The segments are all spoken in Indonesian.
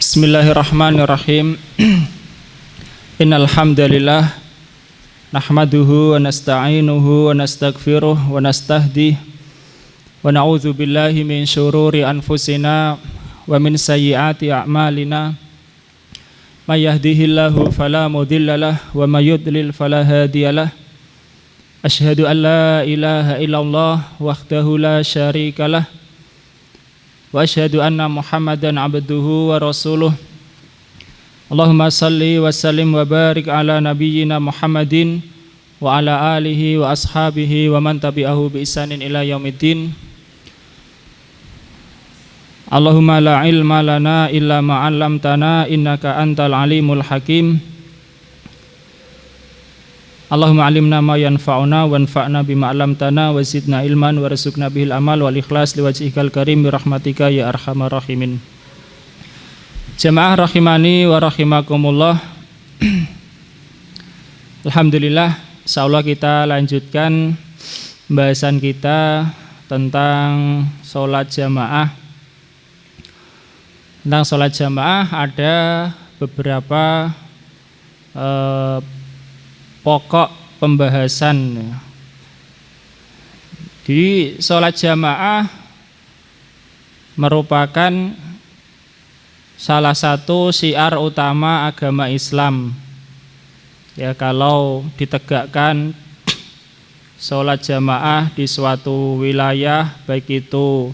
Bismillahirrahmanirrahim. Innal hamdalillah nahmaduhu wa nasta'inuhu wa nastaghfiruh wa nastahdihi wa na'udzu billahi min syururi anfusina wa min sayyiati a'malina. May yahdihillahu fala mudhillalah wa may yudlil fala hadiyalah. Asyhadu an la ilaha illallah wahdahu la syarikalah wa asyhadu anna Muhammadan abduhu wa rasuluh. Allahumma salli wa sallim wa barik ala nabiyyina Muhammadin wa ala alihi wa ashabihi wa man tabi'ahu bi ihsanin ila yaumiddin. Allahumma la ilma lana illa ma 'allamtana innaka antal alimul hakim. Allahumma alimna ma yanfa'una wanfa'na bima 'allamtana wa zidna ilman warzuqna bihil amal wal ikhlas liwajhikal karim bi rahmatika ya arhamar rahimin. Jamaah rahimani wa rahimakumullah. Alhamdulillah, insyaallah kita lanjutkan pembahasan kita tentang sholat jamaah. Tentang sholat jamaah ada beberapa pokok pembahasan. Di sholat jamaah merupakan salah satu syiar utama agama Islam. Ya, kalau ditegakkan sholat jamaah di suatu wilayah, baik itu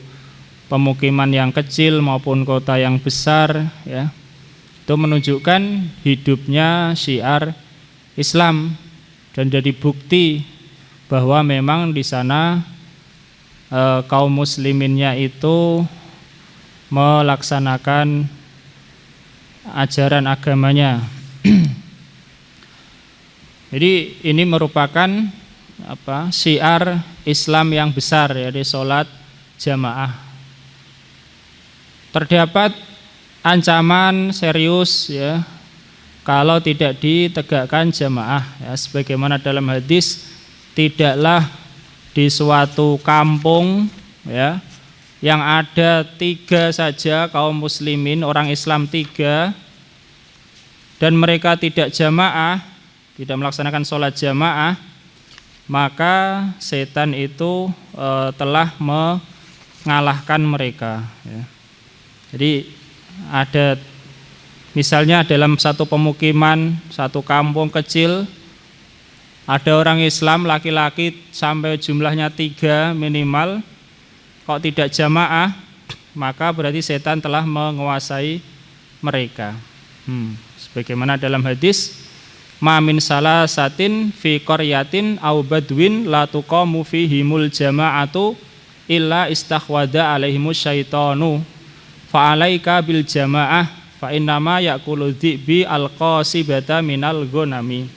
pemukiman yang kecil maupun kota yang besar, ya, itu menunjukkan hidupnya syiar Islam dan jadi bukti bahwa memang di sana kaum musliminnya itu melaksanakan ajaran agamanya. Jadi ini merupakan syiar Islam yang besar, ya, di sholat jamaah. Terdapat ancaman serius, ya, kalau tidak ditegakkan jamaah, ya, sebagaimana dalam hadis, tidaklah di suatu kampung, ya, yang ada 3 saja kaum muslimin, orang Islam 3, dan mereka tidak jamaah, tidak melaksanakan sholat jamaah, maka setan itu telah mengalahkan mereka, ya. Jadi ada, misalnya dalam satu pemukiman, satu kampung kecil, ada orang Islam laki-laki sampai jumlahnya 3 minimal, kok tidak jamaah, maka berarti setan telah menguasai mereka. Sebagaimana dalam hadis, ma min salasatin fi qaryatin aw badwin la tuqamu fihimul jama'atu illa istakhwada alaihimus syaitanu fa'alaika bil jamaah fa innama yaqulu dhi'bi alqasibata minal ghanami.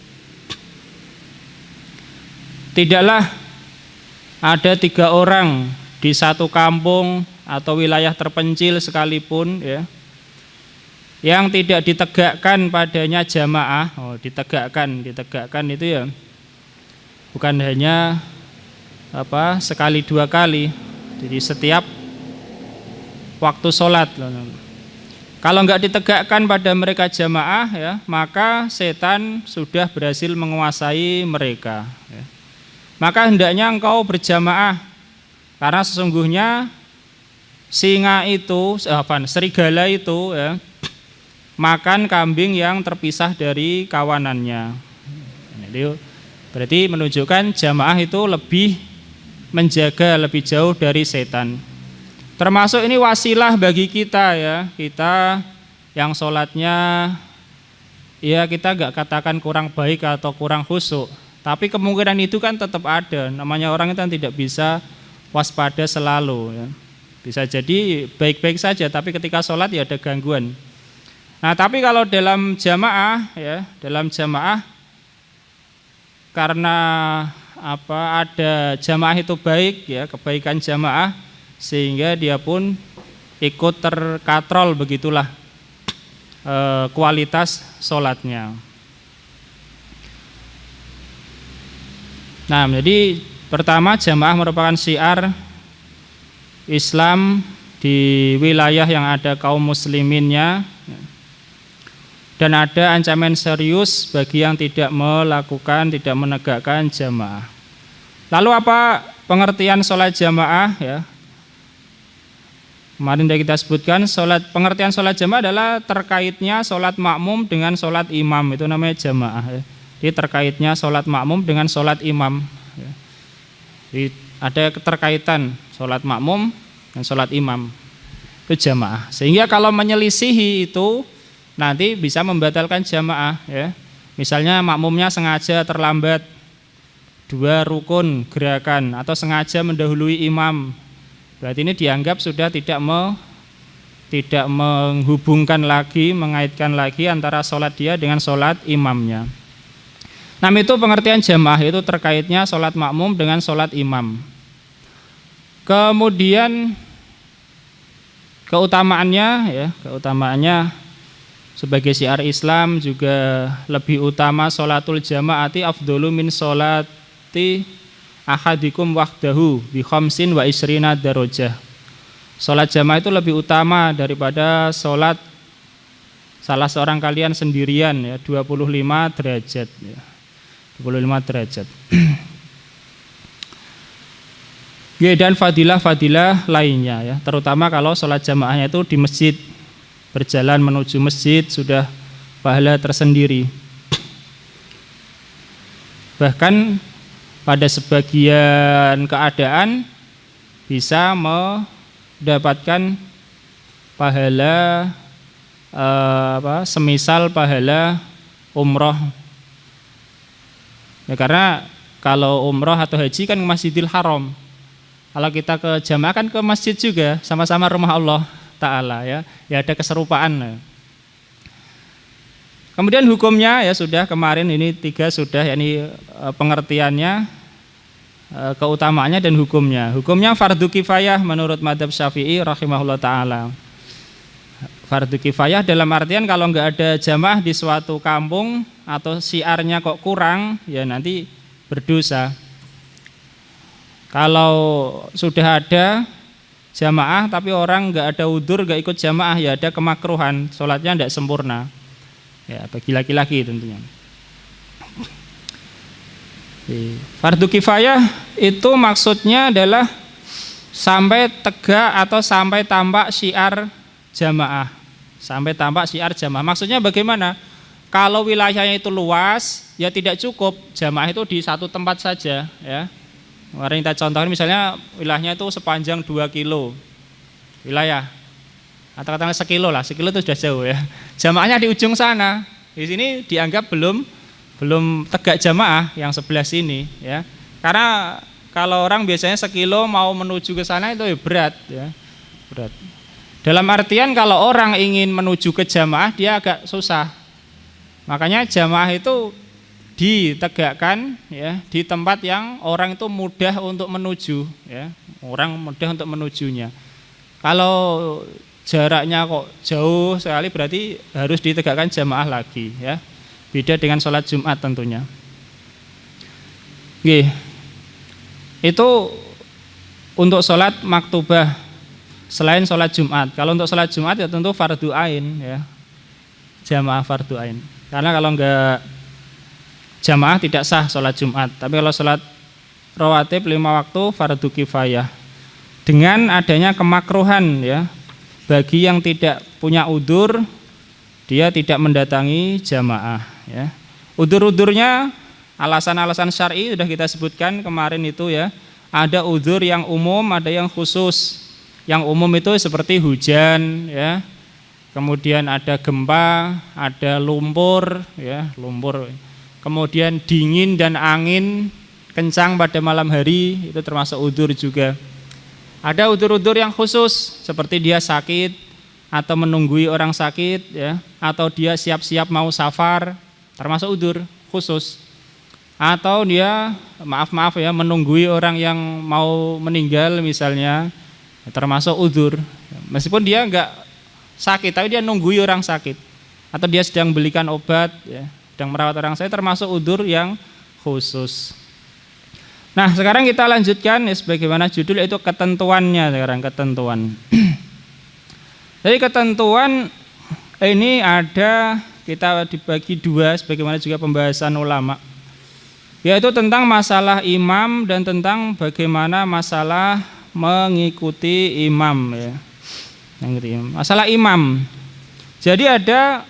Tidaklah ada 3 orang di satu kampung atau wilayah terpencil sekalipun, ya, yang tidak ditegakkan padanya jamaah. Ditegakkan itu, ya, bukan hanya sekali 2 kali, jadi setiap waktu sholat. Kalau enggak ditegakkan pada mereka jamaah, ya, maka setan sudah berhasil menguasai mereka, ya. Maka hendaknya engkau berjamaah, karena sesungguhnya serigala itu, ya, makan kambing yang terpisah dari kawanannya. Jadi berarti menunjukkan jamaah itu lebih menjaga, lebih jauh dari setan. Termasuk ini wasilah bagi kita, ya, kita yang sholatnya, ya, kita enggak katakan kurang baik atau kurang khusyuk, tapi kemungkinan itu kan tetap ada. Namanya orang itu kan tidak bisa waspada selalu, ya. Bisa jadi baik-baik saja, tapi ketika sholat ya ada gangguan. Nah, tapi kalau dalam jamaah, ya, dalam jamaah, karena ada jamaah itu baik, ya, kebaikan jamaah, sehingga dia pun ikut terkatrol, begitulah kualitas sholatnya. Nah, jadi pertama, jamaah merupakan syiar Islam di wilayah yang ada kaum musliminnya, dan ada ancaman serius bagi yang tidak melakukan, tidak menegakkan jamaah. Lalu apa pengertian sholat jamaah ya? Kemarin sudah kita sebutkan pengertian sholat jamaah adalah terkaitnya sholat makmum dengan sholat imam, itu namanya jamaah ya. Jadi terkaitnya sholat makmum dengan sholat imam ya. Jadi ada keterkaitan sholat makmum dan sholat imam, itu jamaah. Sehingga kalau menyelisihi itu nanti bisa membatalkan jamaah ya. Misalnya makmumnya sengaja terlambat 2 rukun gerakan atau sengaja mendahului imam, berarti ini dianggap sudah tidak menghubungkan lagi, mengaitkan lagi antara sholat dia dengan sholat imamnya. Nah, itu pengertian jamaah, itu terkaitnya sholat makmum dengan sholat imam. Kemudian keutamaannya sebagai syiar Islam juga lebih utama sholatul jamaati afdhalu min sholati ahadikum wahdahu bi khamsin wa isrina darajah. Sholat jamaah itu lebih utama daripada sholat salah seorang kalian sendirian ya, 25 derajat ya. 25 derajat. Dan fadilah-fadilah lainnya ya, terutama kalau sholat jamaahnya itu di masjid, berjalan menuju masjid sudah pahala tersendiri. Bahkan pada sebagian keadaan bisa mendapatkan pahala semisal pahala umroh. Ya, karena kalau umroh atau haji kan ke Masjidil Haram. Kalau kita ke jamaah kan ke masjid juga, sama-sama rumah Allah Ta'ala ya. Ya ada keserupaan. Kemudian hukumnya ya sudah kemarin ini 3 sudah, yakni pengertiannya, keutamaannya dan hukumnya. Hukumnya fardu kifayah menurut madzhab Syafi'i rahimahullah ta'ala. Fardu kifayah dalam artian kalau enggak ada jamaah di suatu kampung atau syiarnya kok kurang, ya nanti berdosa. Kalau sudah ada jamaah tapi orang enggak ada udzur, enggak ikut jamaah, ya ada kemakruhan, sholatnya enggak sempurna. Ya, bagi laki-laki tentunya. Fardu kifayah itu maksudnya adalah sampai tegak atau sampai tampak syiar jamaah. Sampai tampak syiar jamaah. Maksudnya bagaimana? Kalau wilayahnya itu luas, ya tidak cukup jamaah itu di satu tempat saja ya. Kemarin kita contohin misalnya wilayahnya itu sepanjang 2 kilo wilayah, atau katakanlah sekilo itu sudah jauh ya. Jamaahnya di ujung sana, di sini dianggap belum tegak jamaah yang sebelah sini ya. Karena kalau orang biasanya sekilo mau menuju ke sana itu berat ya, berat. Dalam artian kalau orang ingin menuju ke jamaah dia agak susah. Makanya jamaah itu ditegakkan ya di tempat yang orang itu mudah untuk menuju ya, orang mudah untuk menujunya. Kalau jaraknya kok jauh sekali berarti harus ditegakkan jamaah lagi ya. Beda dengan sholat Jumat tentunya. Oke. Itu untuk sholat maktubah selain sholat Jumat. Kalau untuk sholat Jumat ya tentu fardu ain ya, jamaah fardu ain. Karena kalau enggak jamaah tidak sah sholat Jumat. Tapi kalau sholat rawatib 5 waktu fardu kifayah. Dengan adanya kemakruhan ya, bagi yang tidak punya udzur dia tidak mendatangi jamaah ya. Udzur-udzurnya, alasan-alasan syar'i sudah kita sebutkan kemarin itu ya. Ada udzur yang umum, ada yang khusus. Yang umum itu seperti hujan ya. Kemudian ada gempa, ada lumpur ya, lumpur. Kemudian dingin dan angin kencang pada malam hari, itu termasuk udzur juga. Ada udzur-udzur yang khusus seperti dia sakit atau menunggui orang sakit ya, atau dia siap-siap mau safar, termasuk udzur khusus. Atau dia maaf ya menunggui orang yang mau meninggal misalnya, termasuk udzur. Meskipun dia enggak sakit tapi dia nunggui orang sakit, atau dia sedang belikan obat ya, sedang merawat orang sakit, termasuk udzur yang khusus. Nah, sekarang kita lanjutkan ya, sebagaimana judul itu ketentuannya sekarang, ketentuan. Jadi ketentuan ini ada kita dibagi dua sebagaimana juga pembahasan ulama, yaitu tentang masalah imam dan tentang bagaimana masalah mengikuti imam ya. Masalah imam. Jadi ada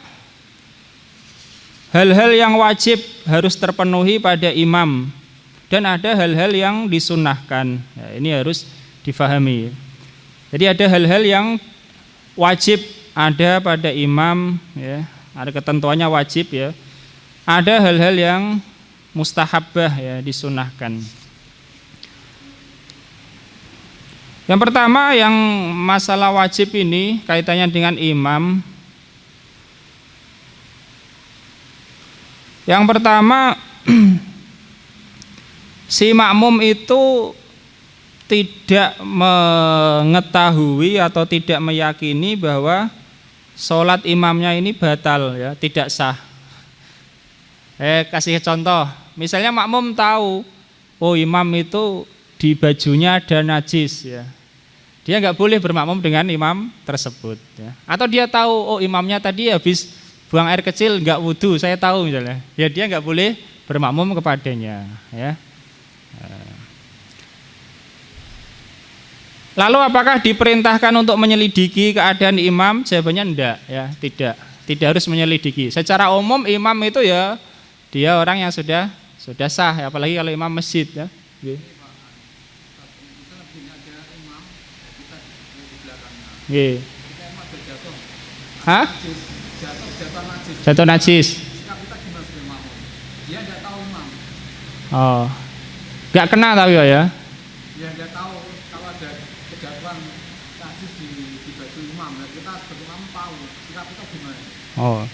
hal-hal yang wajib harus terpenuhi pada imam dan ada hal-hal yang disunnahkan. Ya, ini harus difahami. Jadi ada hal-hal yang wajib ada pada imam ya, ada ketentuannya wajib ya. Ada hal-hal yang mustahabbah ya, disunnahkan. Yang pertama yang masalah wajib ini kaitannya dengan imam. Yang pertama si makmum itu tidak mengetahui atau tidak meyakini bahwa sholat imamnya ini batal ya, tidak sah. Kasih contoh, misalnya makmum tahu, oh imam itu di bajunya ada najis ya, dia nggak boleh bermakmum dengan imam tersebut ya. Atau dia tahu, oh imamnya tadi habis buang air kecil nggak wudhu, saya tahu misalnya, ya dia nggak boleh bermakmum kepadanya ya. Lalu apakah diperintahkan untuk menyelidiki keadaan imam? Jawabannya enggak ya, tidak harus menyelidiki. Secara umum imam itu ya dia orang yang sudah sah, apalagi kalau imam masjid ya. Nggih. Hah? Jatuh najis. Dia enggak tahu imam. Oh. Enggak kena tapi ya. Ya enggak tahu kalau ada kejatuhan najis di baju imam. Kita sebagai imam tahu. Sikap kita gimana? Oh.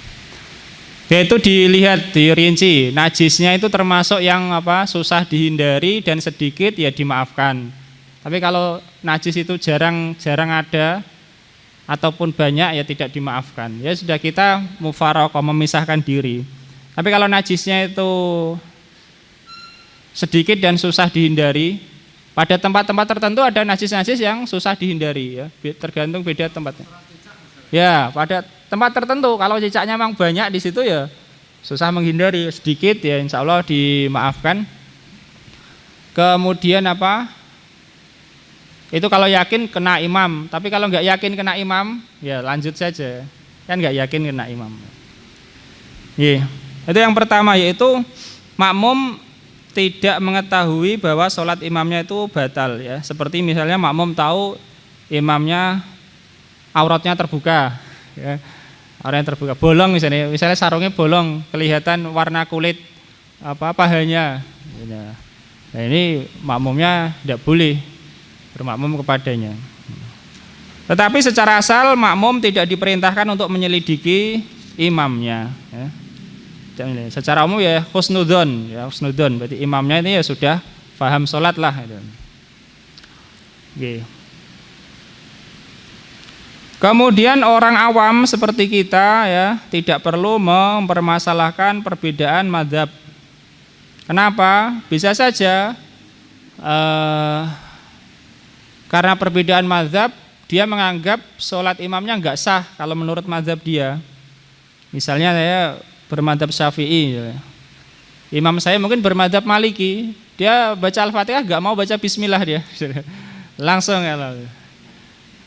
Ya itu dilihat, dirinci. Najisnya itu termasuk yang susah dihindari dan sedikit ya dimaafkan. Tapi kalau najis itu jarang ada ataupun banyak ya tidak dimaafkan. Ya sudah kita mufaraqah, memisahkan diri. Tapi kalau najisnya itu sedikit dan susah dihindari, pada tempat-tempat tertentu ada najis-najis yang susah dihindari ya, tergantung beda tempatnya. Ya, pada tempat tertentu kalau cicaknya memang banyak di situ ya susah menghindari, sedikit ya insya Allah dimaafkan. Kemudian itu kalau yakin kena imam, tapi kalau nggak yakin kena imam, ya lanjut saja, kan nggak yakin kena imam. Iya, itu yang pertama, yaitu makmum tidak mengetahui bahwa sholat imamnya itu batal ya. Seperti misalnya makmum tahu imamnya auratnya terbuka, ya, auratnya terbuka, bolong misalnya sarungnya bolong, kelihatan warna kulit pahanya. Nah ini makmumnya tidak boleh bermakmum kepadanya. Tetapi secara asal makmum tidak diperintahkan untuk menyelidiki imamnya ya. Secara umum ya husnudzon berarti imamnya ini ya sudah paham sholat lah gitu. Okay. Kemudian orang awam seperti kita ya tidak perlu mempermasalahkan perbedaan mazhab. Kenapa? Bisa saja karena perbedaan mazhab, dia menganggap sholat imamnya enggak sah kalau menurut mazhab dia. Misalnya saya bermadzhab Syafi'i, imam saya mungkin bermadzhab Maliki, dia baca Al-Fatihah enggak mau baca Bismillah dia, langsung ya.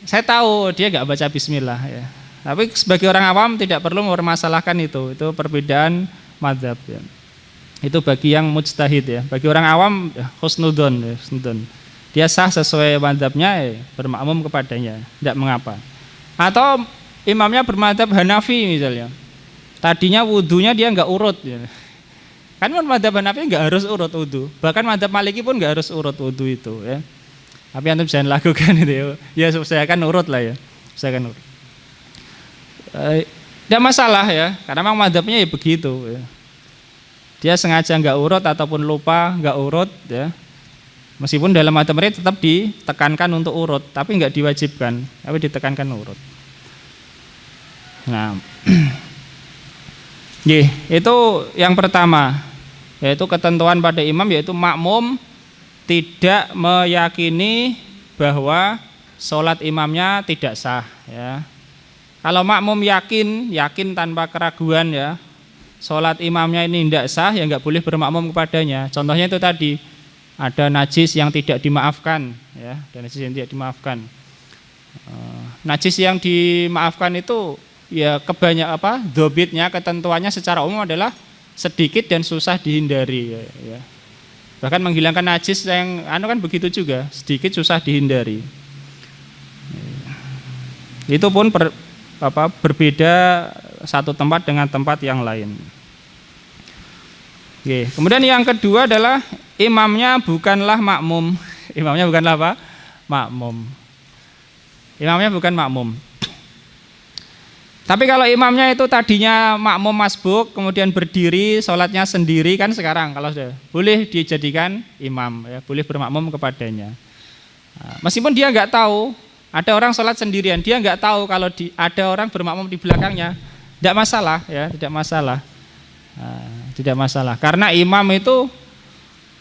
Saya tahu dia enggak baca Bismillah ya. Tapi sebagai orang awam tidak perlu mempermasalahkan itu perbedaan mazhab ya. Itu bagi yang mujtahid ya. Bagi orang awam husnudzon ya, husnudzon. Dia sah sesuai mazhabnya, bermakmum kepadanya, tidak mengapa. Atau imamnya bermadzhab Hanafi misalnya, tadinya wudunya dia nggak urut, ya. Kan mazhab Hanafi nggak harus urut wudu, bahkan mazhab Maliki pun nggak harus urut wudu itu, ya. Tapi antum jangan lakukan itu, ya usahakan urut lah ya, usahakan urut. Tidak masalah ya, karena memang mazhabnya ya begitu. Ya. Dia sengaja nggak urut ataupun lupa nggak urut, ya. Meskipun dalam mazhab mereka tetap ditekankan untuk urut, tapi enggak diwajibkan, tapi ditekankan urut. Nah, itu yang pertama, yaitu ketentuan pada imam, yaitu makmum tidak meyakini bahwa sholat imamnya tidak sah, ya. Kalau makmum yakin tanpa keraguan ya, sholat imamnya ini tidak sah, ya nggak boleh bermakmum kepadanya. Contohnya itu tadi, ada najis yang tidak dimaafkan, ya, ada najis yang tidak dimaafkan. Najis yang dimaafkan itu ya dhobitnya, ketentuannya secara umum adalah sedikit dan susah dihindari, ya. Bahkan menghilangkan najis yang kan begitu juga, sedikit susah dihindari. Itu pun berbeda satu tempat dengan tempat yang lain. Oke. Kemudian yang kedua adalah imamnya bukanlah makmum. Imamnya bukanlah apa? Makmum. Imamnya bukan makmum. Tapi kalau imamnya itu tadinya makmum masbuk, kemudian berdiri, sholatnya sendiri, kan sekarang kalau sudah boleh dijadikan imam, ya, boleh bermakmum kepadanya. Meskipun dia nggak tahu, ada orang sholat sendirian, dia nggak tahu kalau ada orang bermakmum di belakangnya, tidak masalah, ya, tidak masalah, tidak masalah. Karena imam itu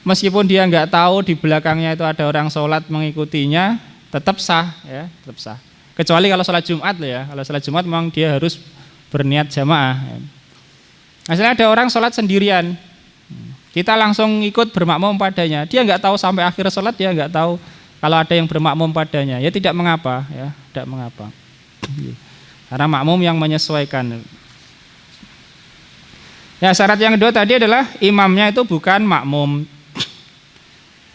meskipun dia nggak tahu di belakangnya itu ada orang sholat mengikutinya, tetap sah, ya, tetap sah. Kecuali kalau sholat Jumat loh ya, kalau sholat Jumat memang dia harus berniat jamaah. Misalnya ada orang sholat sendirian, kita langsung ikut bermakmum padanya, dia nggak tahu sampai akhir sholat, dia nggak tahu kalau ada yang bermakmum padanya, ya tidak mengapa, ya, tidak mengapa. Karena makmum yang menyesuaikan. Ya, syarat yang kedua tadi adalah imamnya itu bukan makmum.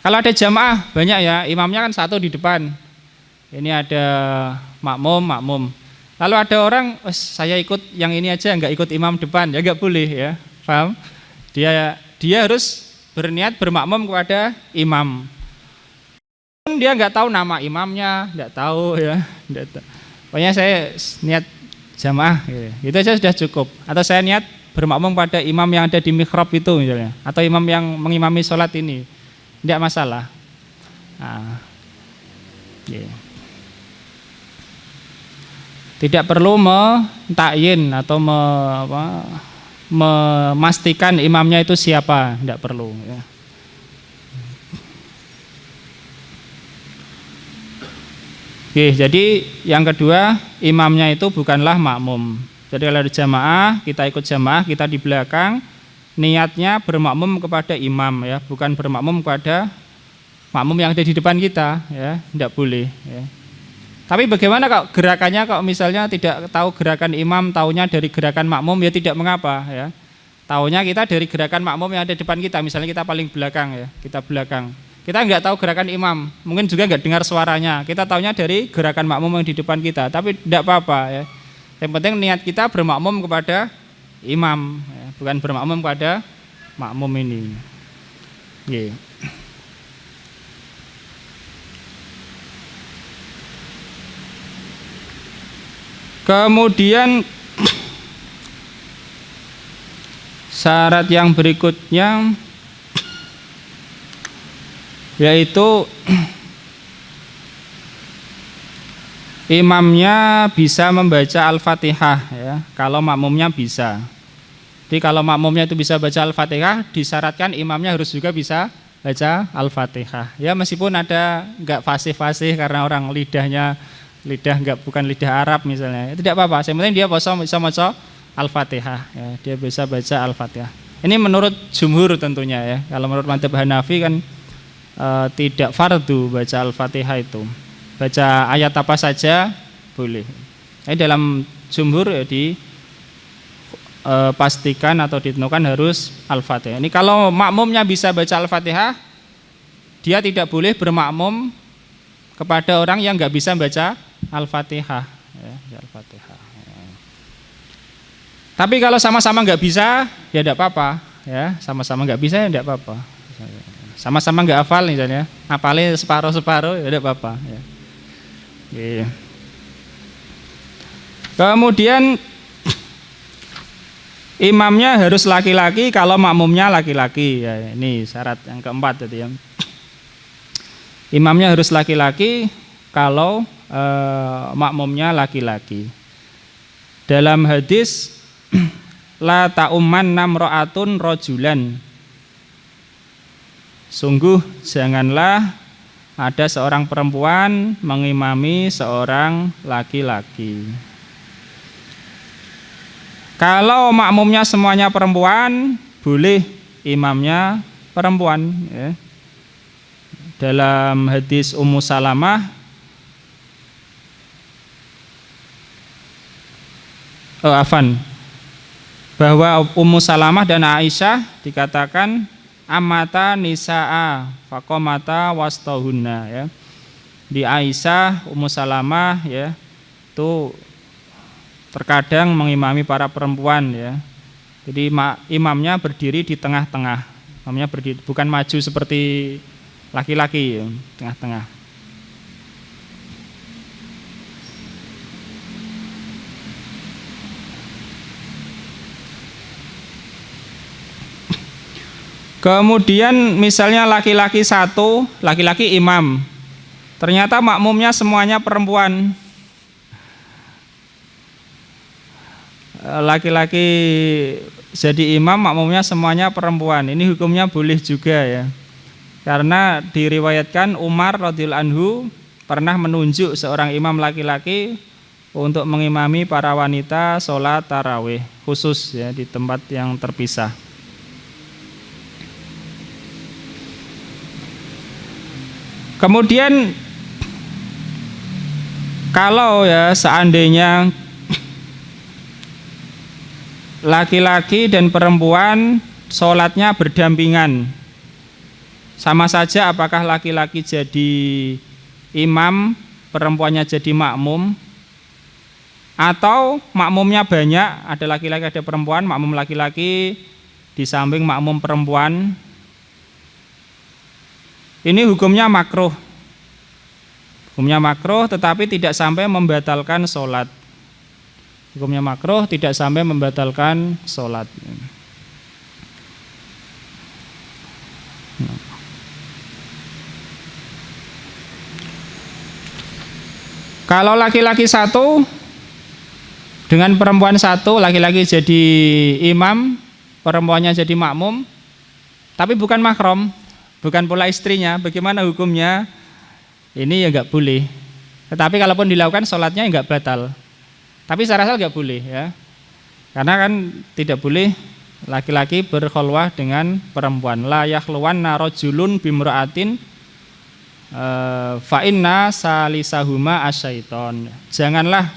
Kalau ada jamaah banyak ya, imamnya kan satu di depan. Ini ada makmum. Lalu ada orang, saya ikut yang ini aja, nggak ikut imam depan, ya nggak boleh, ya, paham? Dia harus berniat bermakmum kepada imam. Dia nggak tahu nama imamnya, nggak tahu, ya, pokoknya saya niat jamaah, gitu aja sudah cukup. Atau saya niat bermakmum pada imam yang ada di mihrab itu misalnya, atau imam yang mengimami sholat ini, tidak masalah. Tidak perlu mentakyin atau memastikan imamnya itu siapa, tidak perlu, ya. Oke, jadi yang kedua, imamnya itu bukanlah makmum. Jadi kalau ada jamaah, kita ikut jamaah, kita di belakang, niatnya bermakmum kepada imam, ya, bukan bermakmum kepada makmum yang ada di depan kita, ya, tidak boleh, ya. Tapi bagaimana kalau gerakannya, kalau misalnya tidak tahu gerakan imam, taunya dari gerakan makmum, ya tidak mengapa, ya. Taunya kita dari gerakan makmum yang ada di depan kita, misalnya kita paling belakang, ya, kita belakang. Kita nggak tahu gerakan imam, mungkin juga nggak dengar suaranya. Kita taunya dari gerakan makmum yang di depan kita, tapi tidak apa-apa, ya. Yang penting niat kita bermakmum kepada imam, ya, bukan bermakmum kepada makmum ini. Yeah. Kemudian syarat yang berikutnya yaitu imamnya bisa membaca Al-Fatihah, ya, kalau makmumnya bisa. Jadi kalau makmumnya itu bisa baca Al-Fatihah, disyaratkan imamnya harus juga bisa baca Al-Fatihah. Ya, meskipun ada enggak fasih-fasih karena orang bukan lidah Arab misalnya, itu tidak apa-apa. Yang penting dia bisa baca Al-Fatihah, ya, dia bisa baca Al-Fatihah. Ini menurut jumhur tentunya, ya. Kalau menurut mazhab Hanafi kan tidak fardu baca Al-Fatihah itu. Baca ayat apa saja boleh. Ini dalam jumhur ya pastikan atau ditentukan harus Al-Fatihah. Ini kalau makmumnya bisa baca Al-Fatihah, dia tidak boleh bermakmum kepada orang yang nggak bisa baca Al-Fatihah, ya, Al-Fatihah. Ya. Tapi kalau sama-sama nggak bisa, ya tidak apa-apa, ya, sama-sama nggak bisa, ya tidak apa-apa. Sama-sama nggak hafal misalnya, hafalnya separuh-separuh, ya tidak apa-apa, ya. Ya. Kemudian imamnya harus laki-laki kalau makmumnya laki-laki, ya, ini syarat yang keempat tadi, ya. Imamnya harus laki-laki kalau makmumnya laki-laki. Dalam hadis la ta'umman namra'atun rojulan, sungguh janganlah ada seorang perempuan mengimami seorang laki-laki. Kalau makmumnya semuanya perempuan, boleh imamnya perempuan ya. Dalam hadis Ummu Salamah bahwa Ummu Salamah dan Aisyah dikatakan amata nisaa faqamata wastahunna ya. Di Aisyah, Ummu Salamah ya, itu terkadang mengimami para perempuan ya. Jadi imamnya berdiri di tengah-tengah. Imamnya berdiri, bukan maju seperti laki-laki ya, tengah-tengah. Kemudian misalnya laki-laki satu, laki-laki imam, ternyata makmumnya semuanya perempuan. Laki-laki jadi imam, makmumnya semuanya perempuan. Ini hukumnya boleh juga ya. Karena diriwayatkan Umar radhiyallahu anhu pernah menunjuk seorang imam laki-laki untuk mengimami para wanita sholat tarawih khusus ya di tempat yang terpisah. Kemudian kalau ya seandainya laki-laki dan perempuan sholatnya berdampingan, sama saja apakah laki-laki jadi imam, perempuannya jadi makmum, atau makmumnya banyak, ada laki-laki ada perempuan, makmum laki-laki di samping makmum perempuan. Ini hukumnya makruh. Hukumnya makruh tetapi tidak sampai membatalkan sholat. Hukumnya makruh tidak sampai membatalkan sholat. Kalau laki-laki satu dengan perempuan satu, laki-laki jadi imam, perempuannya jadi makmum, tapi bukan mahram, bukan pula istrinya, bagaimana hukumnya? Ini ya nggak boleh. Tetapi kalaupun dilakukan sholatnya nggak batal. Tapi secara asal nggak boleh ya, karena kan tidak boleh laki-laki berkholwah dengan perempuan. La yakhluwanna rajulun bimra'atin fa inna salisahuma asyaiton.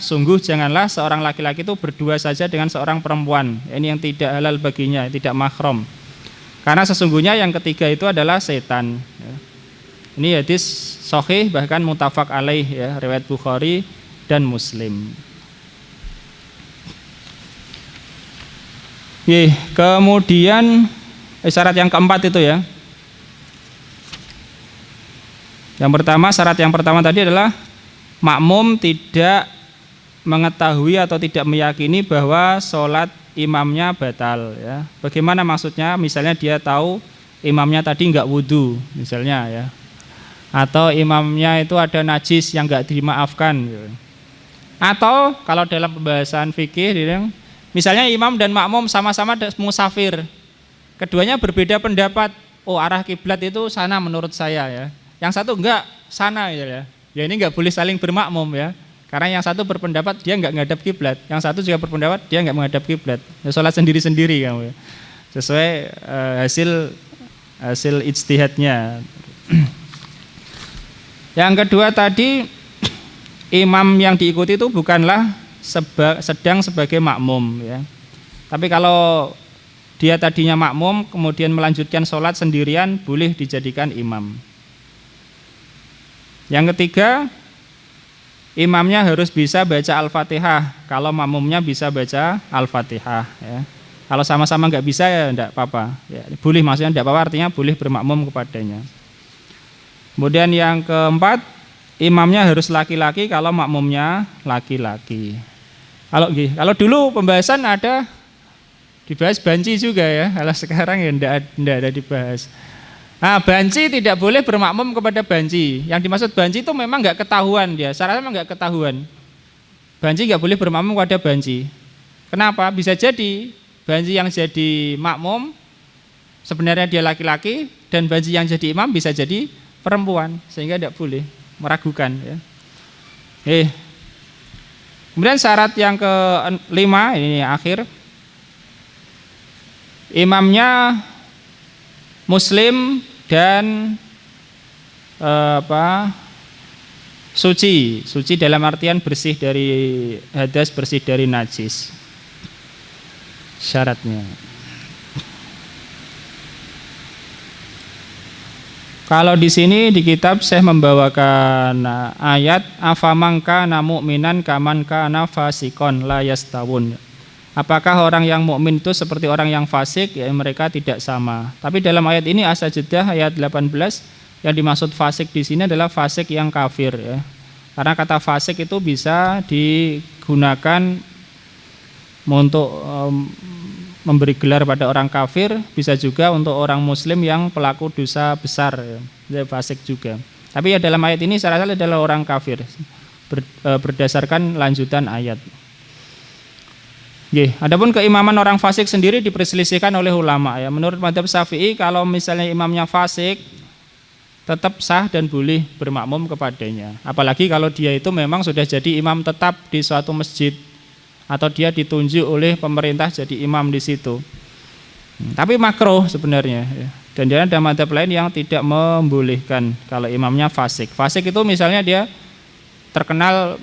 Sungguh janganlah seorang laki-laki itu berdua saja dengan seorang perempuan. Ini yang tidak halal baginya, tidak mahram. Karena sesungguhnya yang ketiga itu adalah setan. Ini hadis sahih bahkan muttafaq alaih ya, riwayat Bukhari dan Muslim. Kemudian syarat yang keempat itu ya. Syarat yang pertama tadi adalah makmum tidak mengetahui atau tidak meyakini bahwa sholat imamnya batal ya. Bagaimana maksudnya? Misalnya dia tahu imamnya tadi enggak wudu misalnya ya, atau imamnya itu ada najis yang enggak dimaafkan gitu. Atau kalau dalam pembahasan fikih misalnya imam dan makmum sama-sama musafir, keduanya berbeda pendapat. Oh, arah kiblat itu sana menurut saya ya, yang satu enggak sana ya. Ya ini enggak boleh saling bermakmum ya. Karena yang satu berpendapat dia enggak menghadap kiblat, yang satu juga berpendapat dia enggak menghadap kiblat. Ya, sholat sendiri-sendiri kamu ya. Sesuai hasil ijtihadnya. Yang kedua tadi, imam yang diikuti itu bukanlah sedang sebagai makmum ya. Tapi kalau dia tadinya makmum kemudian melanjutkan sholat sendirian, boleh dijadikan imam. Yang ketiga, imamnya harus bisa baca Al-Fatihah. Kalau makmumnya bisa baca Al-Fatihah ya. Kalau sama-sama enggak bisa ya enggak apa-apa ya. Boleh, maksudnya enggak apa-apa artinya boleh bermakmum kepadanya. Kemudian yang keempat, imamnya harus laki-laki kalau makmumnya laki-laki. Kalau dulu pembahasan ada dibahas banci juga ya. Kalau sekarang ya enggak ada dibahas. Nah, banci tidak boleh bermakmum kepada banci. Yang dimaksud banci itu memang enggak ketahuan dia. Secara memang enggak ketahuan. Banci enggak boleh bermakmum kepada banci. Kenapa? Bisa jadi banci yang jadi makmum sebenarnya dia laki-laki dan banci yang jadi imam bisa jadi perempuan, sehingga tidak boleh meragukan ya. Kemudian syarat yang kelima, ini akhir, imamnya muslim dan suci dalam artian bersih dari hadas, bersih dari najis. Syaratnya. Kalau di sini di kitab saya membawakan ayat afamangka mu'minan kaman kana fasikon la yastawun. Apakah orang yang mukmin itu seperti orang yang fasik? Ya, mereka tidak sama. Tapi dalam ayat ini As-Sajdah ayat 18 yang dimaksud fasik di sini adalah fasik yang kafir ya. Karena kata fasik itu bisa digunakan untuk memberi gelar pada orang kafir, bisa juga untuk orang muslim yang pelaku dosa besar ya, fasik juga. Tapi ya dalam ayat ini saya rasa adalah orang kafir berdasarkan lanjutan ayat. Adapun keimaman orang fasik sendiri diperselisihkan oleh ulama ya. Menurut mazhab Syafi'i kalau misalnya imamnya fasik tetap sah dan boleh bermakmum kepadanya. Apalagi kalau dia itu memang sudah jadi imam tetap di suatu masjid atau dia ditunjuk oleh pemerintah jadi imam di situ. Tapi makruh sebenarnya ya. Dan dia ada mazhab lain yang tidak membolehkan kalau imamnya fasik. Fasik itu misalnya dia terkenal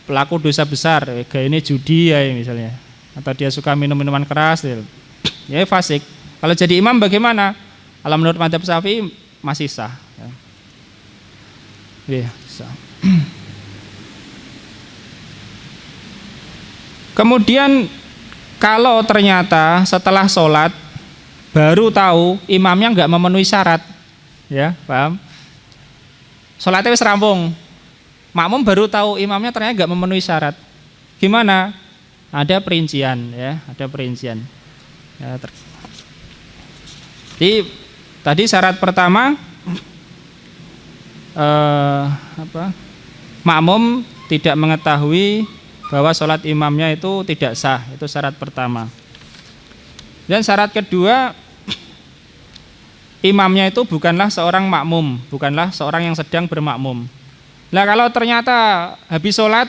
pelaku dosa besar, gayanya judi ya misalnya, atau dia suka minum minuman keras ya fasik. Kalau jadi imam bagaimana? Kalau menurut mazhab Syafi'i masih sah ya. Sah. Kemudian kalau ternyata setelah sholat baru tahu imamnya nggak memenuhi syarat ya, paham? Sholatnya wis rampung, makmum baru tahu imamnya ternyata nggak memenuhi syarat, gimana? Ada perincian ya, ada perincian ya, Jadi tadi syarat pertama makmum tidak mengetahui bahwa sholat imamnya itu tidak sah, itu syarat pertama. Dan syarat kedua, imamnya itu bukanlah seorang makmum, bukanlah seorang yang sedang bermakmum. Nah kalau ternyata habis sholat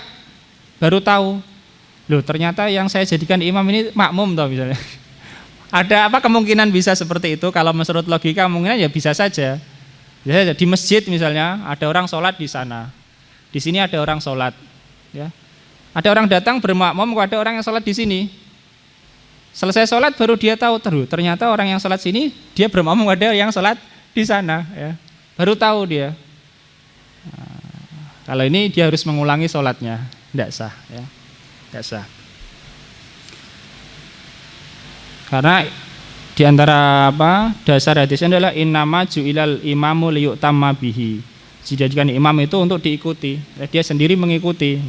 baru tahu, loh ternyata yang saya jadikan imam ini makmum toh misalnya. Ada apa kemungkinan bisa seperti itu? Kalau menurut logika kemungkinan ya bisa saja. Ya, di masjid misalnya ada orang sholat di sana, di sini ada orang sholat, ya. Ada orang datang bermakmum kepada orang yang sholat di sini. Selesai sholat baru dia tahu ternyata orang yang sholat sini dia bermakmum kepada yang sholat di sana, ya. Baru tahu dia. Nah, kalau ini dia harus mengulangi sholatnya, tidak sah, ya. Tidak sah. Karena di antara dasar hadisnya adalah innama ju'ilal imamu liyu'tamma bihi. Dijadikan imam itu untuk diikuti, dia sendiri mengikuti.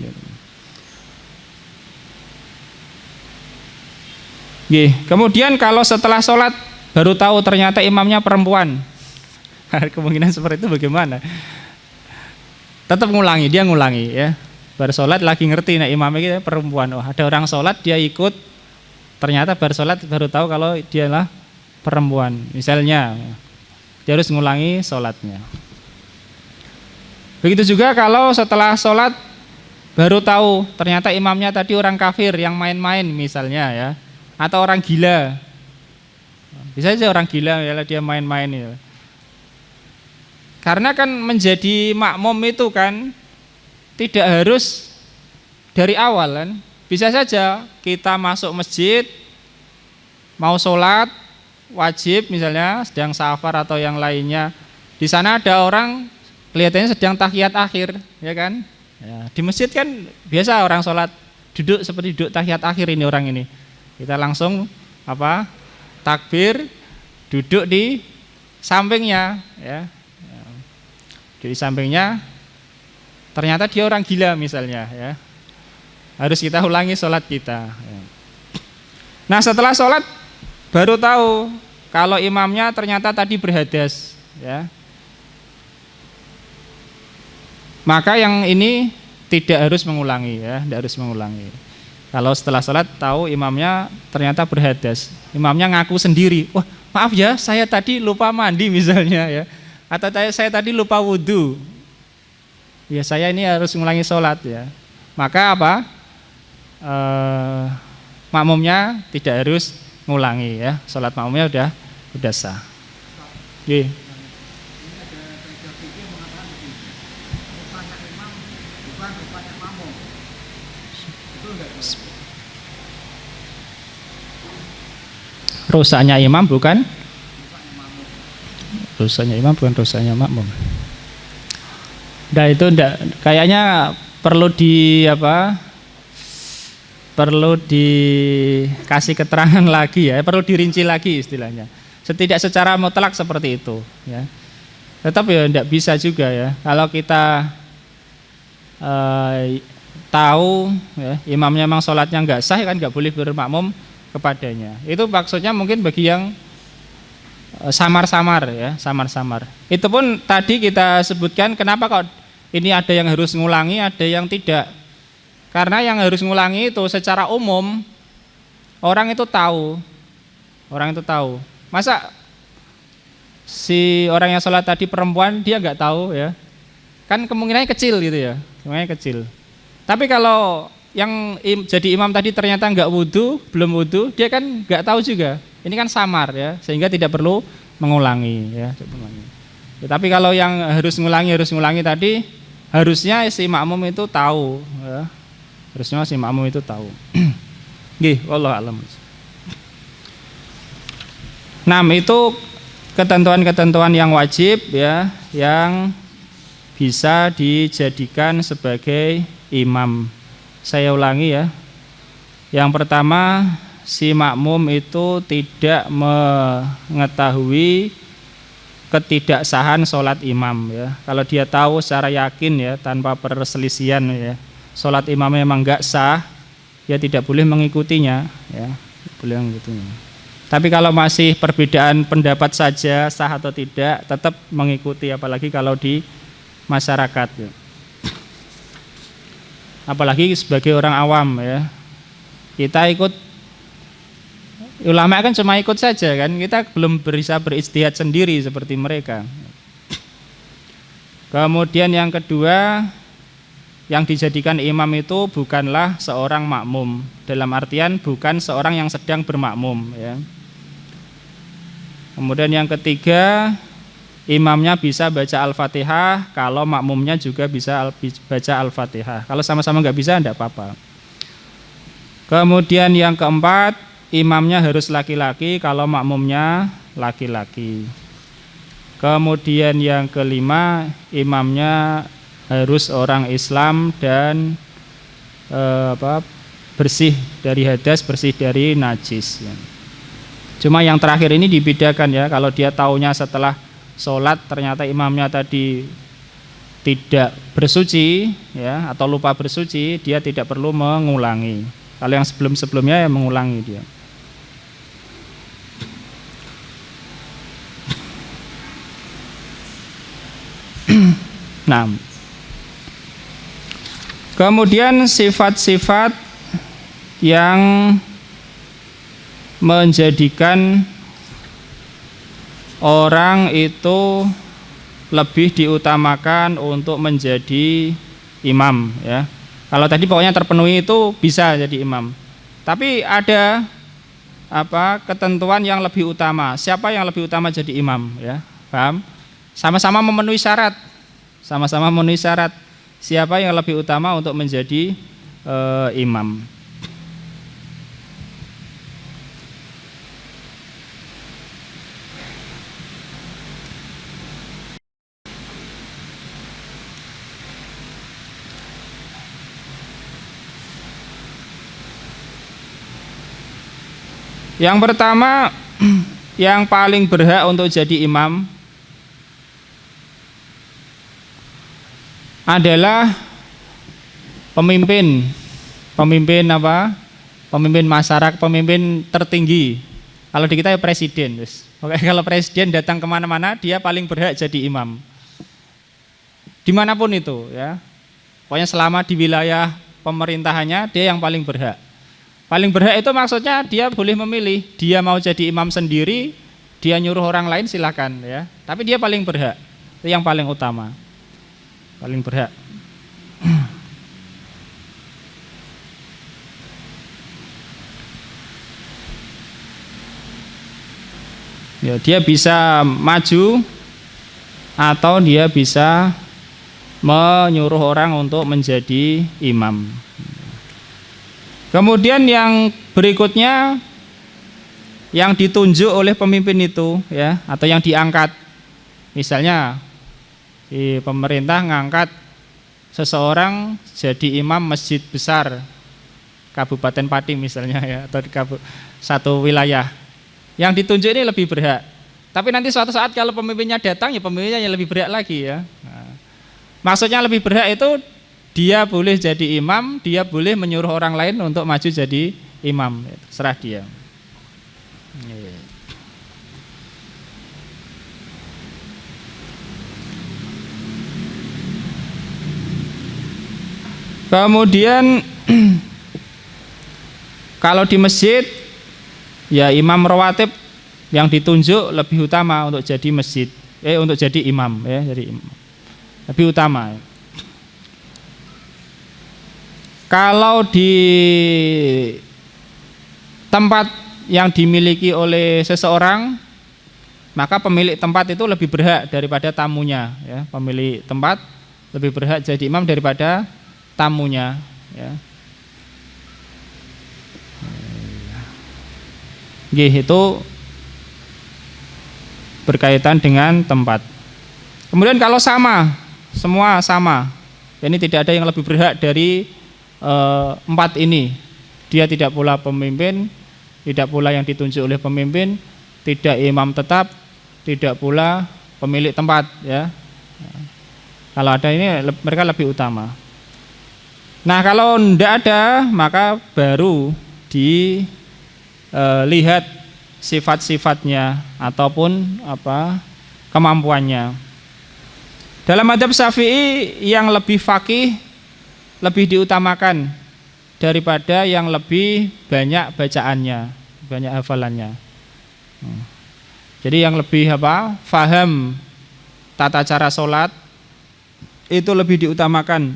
Kemudian kalau setelah sholat baru tahu ternyata imamnya perempuan, kemungkinan seperti itu bagaimana? Tetap dia ngulangi ya. Baru sholat lagi ngerti nah imamnya kita perempuan. Oh ada orang sholat dia ikut, ternyata baru sholat baru tahu kalau dialah perempuan. Misalnya dia harus ngulangi sholatnya. Begitu juga kalau setelah sholat baru tahu ternyata imamnya tadi orang kafir yang main-main misalnya ya. Atau orang gila, bisa saja orang gila ya dia main-main ya. Karena kan menjadi makmum itu kan tidak harus dari awal kan, bisa saja kita masuk masjid mau sholat wajib misalnya sedang safar atau yang lainnya, di sana ada orang kelihatannya sedang tahiyat akhir ya kan, ya, di masjid kan biasa orang sholat duduk seperti duduk tahiyat akhir ini orang ini. Kita langsung takbir, duduk di sampingnya ya. Di sampingnya ternyata dia orang gila misalnya ya. Harus kita ulangi sholat kita ya. Nah setelah sholat baru tahu kalau imamnya ternyata tadi berhadas ya. Maka yang ini tidak harus mengulangi ya, tidak harus mengulangi. Kalau setelah sholat tahu imamnya ternyata berhadas, imamnya ngaku sendiri, wah maaf ya saya tadi lupa mandi misalnya ya, atau saya tadi lupa wudhu, ya saya ini harus mengulangi sholat ya. Maka makmumnya tidak harus ngulangi ya. Sholat makmumnya udah sah. Oke. Rusaknya imam bukan rusaknya makmum. Nah itu kayaknya perlu perlu dikasih keterangan lagi ya, perlu dirinci lagi istilahnya. Setidak secara mutlak seperti itu ya. Tetap ya tidak bisa juga ya. Kalau kita tahu ya, imamnya memang sholatnya nggak sah kan nggak boleh bermakmum kepadanya. Itu maksudnya mungkin bagi yang samar-samar ya, samar-samar. Itu pun tadi kita sebutkan kenapa kok ini ada yang harus ngulangi, ada yang tidak. Karena yang harus ngulangi itu secara umum orang itu tahu. Orang itu tahu. Masa si orang yang sholat tadi perempuan dia nggak tahu ya? Kan kemungkinannya kecil gitu ya, kemungkinannya kecil. Tapi kalau yang jadi imam tadi ternyata belum wudu, dia kan nggak tahu juga. Ini kan samar ya, sehingga tidak perlu mengulangi ya. Tapi kalau yang harus ngulangi tadi, harusnya si makmum itu tahu ya. Harusnya si makmum itu tahu. Nggih, wallahu a'lam. Nah, itu ketentuan-ketentuan yang wajib ya, yang bisa dijadikan sebagai imam. Saya ulangi ya. Yang pertama, si makmum itu tidak mengetahui ketidaksahan sholat imam ya. Kalau dia tahu secara yakin ya, tanpa perselisihan ya, sholat imam memang enggak sah, ya tidak boleh mengikutinya ya, boleh mengikutinya. Tapi kalau masih perbedaan pendapat saja sah atau tidak, tetap mengikuti, apalagi kalau di masyarakat ya. Apalagi sebagai orang awam ya, kita ikut ulama kan cuma ikut saja kan, kita belum bisa berijtihad sendiri seperti mereka. Kemudian yang kedua, yang dijadikan imam itu bukanlah seorang makmum, dalam artian bukan seorang yang sedang bermakmum ya. Kemudian yang ketiga, imamnya bisa baca Al-Fatihah, kalau makmumnya juga bisa baca Al-Fatihah. Kalau sama-sama nggak bisa, enggak apa-apa. Kemudian yang keempat, imamnya harus laki-laki, kalau makmumnya laki-laki. Kemudian yang kelima, imamnya harus orang Islam dan bersih dari hadas, bersih dari najis. Cuma yang terakhir ini dibedakan ya, kalau dia taunya setelah sholat ternyata imamnya tadi tidak bersuci ya, atau lupa bersuci, dia tidak perlu mengulangi. Kalau yang sebelum-sebelumnya ya mengulangi dia. Nah, kemudian sifat-sifat yang menjadikan orang itu lebih diutamakan untuk menjadi imam ya. Kalau tadi pokoknya terpenuhi itu bisa jadi imam. Tapi ada ketentuan yang lebih utama. Siapa yang lebih utama jadi imam ya? Paham? Sama-sama memenuhi syarat. Sama-sama memenuhi syarat. Siapa yang lebih utama untuk menjadi imam? Yang pertama, yang paling berhak untuk jadi imam adalah pemimpin masyarakat, pemimpin tertinggi. Kalau di kita ya presiden. Oke, kalau presiden datang kemana-mana, dia paling berhak jadi imam. Dimanapun itu ya. Pokoknya selama di wilayah pemerintahannya, dia yang paling berhak. Paling berhak itu maksudnya dia boleh memilih, dia mau jadi imam sendiri, dia nyuruh orang lain silakan ya. Tapi dia paling berhak, itu yang paling utama, paling berhak. Ya, dia bisa maju atau dia bisa menyuruh orang untuk menjadi imam. Kemudian yang berikutnya yang ditunjuk oleh pemimpin itu ya, atau yang diangkat. Misalnya di pemerintah ngangkat seseorang jadi imam masjid besar Kabupaten Pati misalnya ya, atau di satu wilayah. Yang ditunjuk ini lebih berhak. Tapi nanti suatu saat kalau pemimpinnya datang ya pemimpinnya yang lebih berhak lagi ya. Nah, maksudnya lebih berhak itu dia boleh jadi imam, dia boleh menyuruh orang lain untuk maju jadi imam, serah dia. Kemudian kalau di masjid ya imam rawatib yang ditunjuk lebih utama untuk jadi masjid, untuk jadi imam ya, jadi imam. Lebih utama. Kalau di tempat yang dimiliki oleh seseorang, maka pemilik tempat itu lebih berhak daripada tamunya ya. Pemilik tempat lebih berhak jadi imam daripada tamunya ya. Itu berkaitan dengan tempat. Kemudian kalau sama, semua sama, ini tidak ada yang lebih berhak dari empat ini. Dia tidak pula pemimpin, tidak pula yang ditunjuk oleh pemimpin, tidak imam tetap, tidak pula pemilik tempat ya. Kalau ada ini mereka lebih utama. Nah kalau tidak ada maka baru dilihat sifat-sifatnya ataupun kemampuannya. Dalam mazhab Syafi'i yang lebih faqih lebih diutamakan daripada yang lebih banyak bacaannya, banyak hafalannya. Jadi yang lebih faham tata cara sholat itu lebih diutamakan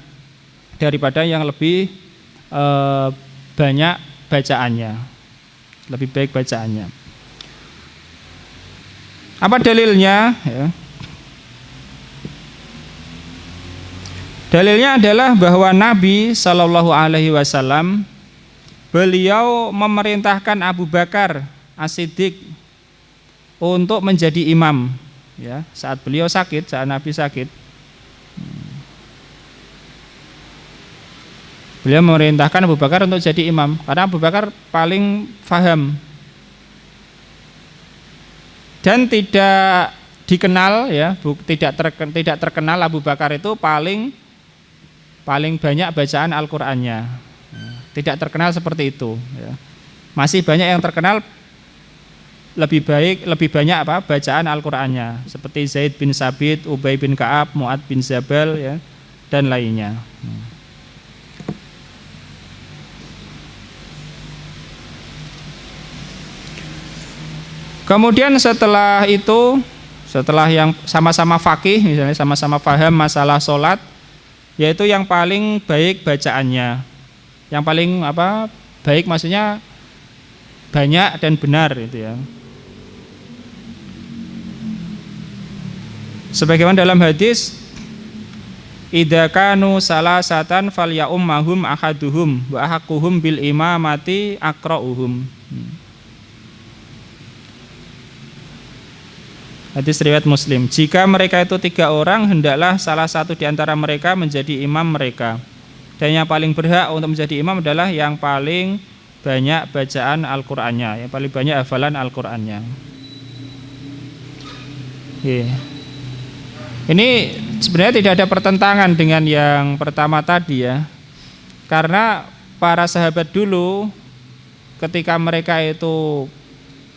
daripada yang lebih banyak bacaannya, lebih baik bacaannya. Apa dalilnya? Ya. Dalilnya adalah bahwa Nabi Shallallahu Alaihi Wasallam beliau memerintahkan Abu Bakar As-Siddiq untuk menjadi imam ya, saat beliau sakit, saat Nabi sakit. Beliau memerintahkan Abu Bakar untuk jadi imam karena Abu Bakar paling faham dan tidak dikenal ya, tidak terkenal Abu Bakar itu paling banyak bacaan Al-Qur'annya. Tidak terkenal seperti itu ya. Masih banyak yang terkenal lebih banyak bacaan Al-Qur'annya seperti Zaid bin Sabit, Ubay bin Ka'ab, Mu'ad bin Jabal ya, dan lainnya. Kemudian setelah itu, setelah yang sama-sama faqih misalnya sama-sama paham masalah sholat, yaitu yang paling baik bacaannya, yang paling baik maksudnya banyak dan benar itu ya. Sebagaimana dalam hadis, idza kanu salasatan falyaummahum ahaduhum wa ahaqquhum bil imamati aqra'uhum. Hadis riwayat Muslim. Jika mereka itu 3 orang, hendaklah salah satu di antara mereka menjadi imam mereka. Dan yang paling berhak untuk menjadi imam adalah yang paling banyak bacaan Al-Qur'annya, yang paling banyak hafalan Al-Qur'annya. Ini sebenarnya tidak ada pertentangan dengan yang pertama tadi ya. Karena para sahabat dulu ketika mereka itu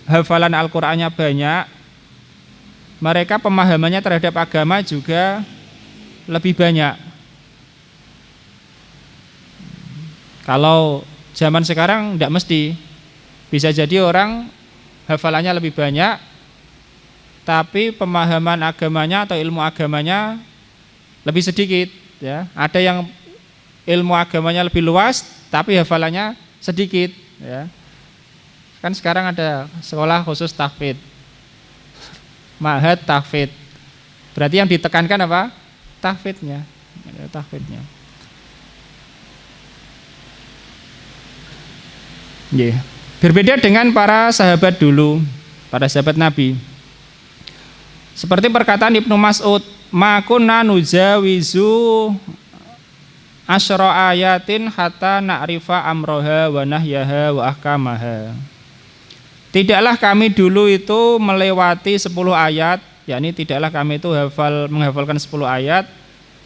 hafalan Al-Qur'annya banyak, mereka pemahamannya terhadap agama juga lebih banyak. Kalau zaman sekarang tidak mesti. Bisa jadi orang hafalannya lebih banyak, tapi pemahaman agamanya atau ilmu agamanya lebih sedikit. Ya. Ada yang ilmu agamanya lebih luas, tapi hafalannya sedikit. Ya. Kan sekarang ada sekolah khusus tahfidz. Mahad tahfidz. Berarti yang ditekankan apa? Tahfidznya. Tahfidznya. Yeah. Berbeda dengan para sahabat dulu, para sahabat Nabi. Seperti perkataan Ibnu Mas'ud, ma kunna nujawizu asyra ayatin hatta na'rifa amroha wa nahyaha wa ahkamaha. Tidaklah kami dulu itu melewati 10 ayat, yakni tidaklah kami itu menghafalkan 10 ayat,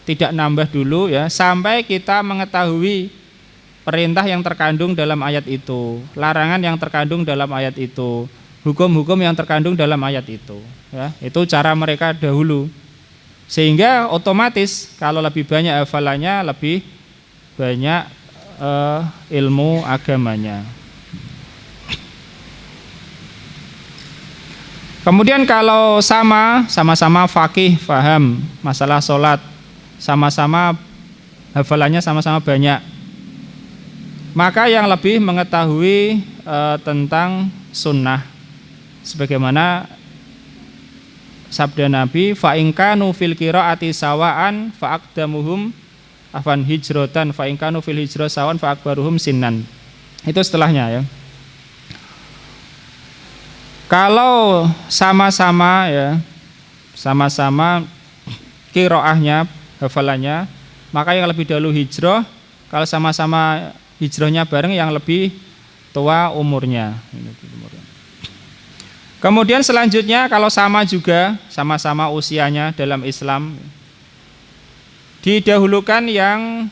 tidak nambah dulu ya, sampai kita mengetahui perintah yang terkandung dalam ayat itu, larangan yang terkandung dalam ayat itu, hukum-hukum yang terkandung dalam ayat itu ya, itu cara mereka dahulu. Sehingga otomatis kalau lebih banyak hafalannya, lebih banyak ilmu agamanya. Kemudian kalau sama-sama faqih, faham masalah sholat, sama-sama hafalannya sama-sama banyak, maka yang lebih mengetahui tentang sunnah, sebagaimana sabda Nabi, fa in kanu fil qiraati sawaan fa aqdamuhum afan hijratan fa in kanu fil hijrah sawan fa akbaruhum sinnan. Itu setelahnya ya. Kalau sama-sama ya, sama-sama qiraahnya, hafalannya, maka yang lebih dahulu hijrah. Kalau sama-sama hijrahnya bareng, yang lebih tua umurnya. Kemudian selanjutnya kalau sama juga, sama-sama usianya dalam Islam, didahulukan yang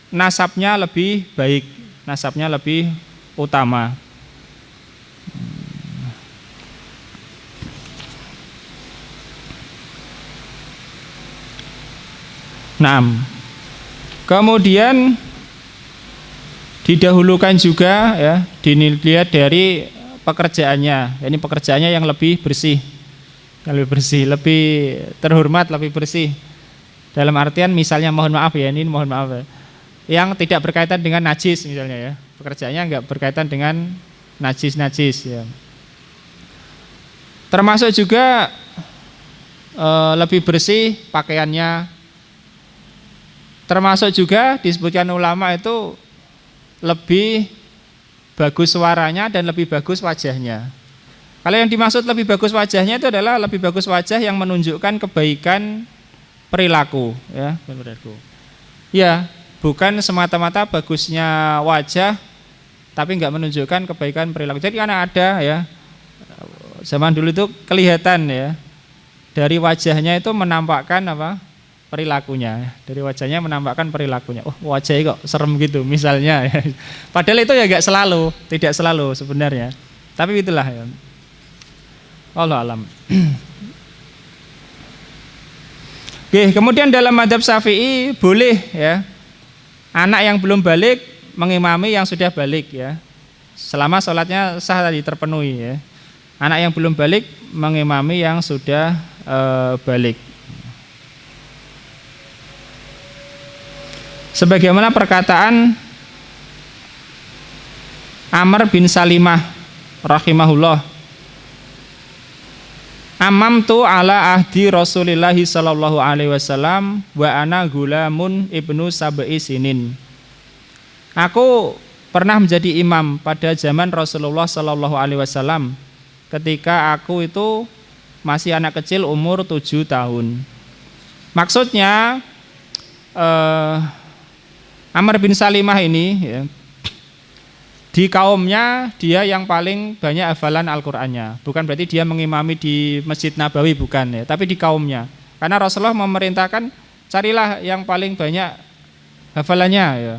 nasabnya lebih baik, nasabnya lebih utama. Kemudian didahulukan juga ya, dilihat dari pekerjaannya. Ini pekerjaannya yang lebih bersih, lebih terhormat, lebih bersih. Dalam artian misalnya mohon maaf ya, ini mohon maaf ya, yang tidak berkaitan dengan najis misalnya ya, pekerjaannya enggak berkaitan dengan najis ya. Termasuk juga lebih bersih pakaiannya. Termasuk juga disebutkan ulama itu lebih bagus suaranya dan lebih bagus wajahnya. Kalau yang dimaksud lebih bagus wajahnya itu adalah lebih bagus wajah yang menunjukkan kebaikan perilaku ya, ya, bukan semata-mata bagusnya wajah tapi enggak menunjukkan kebaikan perilaku. Jadi karena ada ya, zaman dulu itu kelihatan ya, dari wajahnya itu menampakkan apa? Perilakunya. Dari wajahnya menampakkan perilakunya. Oh, wajahnya kok serem gitu misalnya ya. Padahal itu ya enggak selalu, tidak selalu sebenarnya. Tapi itulah ya. Wallahu alam. Oke, kemudian dalam mazhab Syafi'i boleh ya anak yang belum balik mengimami yang sudah balik ya, selama sholatnya sah tadi terpenuhi ya. Anak yang belum balik mengimami yang sudah balik. Sebagaimana perkataan Amr bin Salimah rahimahullah, amamtu ala ahdi Rasulillahi sallallahu alaihi wasallam wa ana gulamun ibnu sab'i sinin. Aku pernah menjadi imam pada zaman Rasulullah sallallahu alaihi wasallam ketika aku itu masih anak kecil umur 7 tahun. Maksudnya Amr bin Salimah ini ya, di kaumnya dia yang paling banyak hafalan Al-Qur'annya. Bukan berarti dia mengimami di Masjid Nabawi, bukan ya, tapi di kaumnya. Karena Rasulullah memerintahkan carilah yang paling banyak hafalannya ya.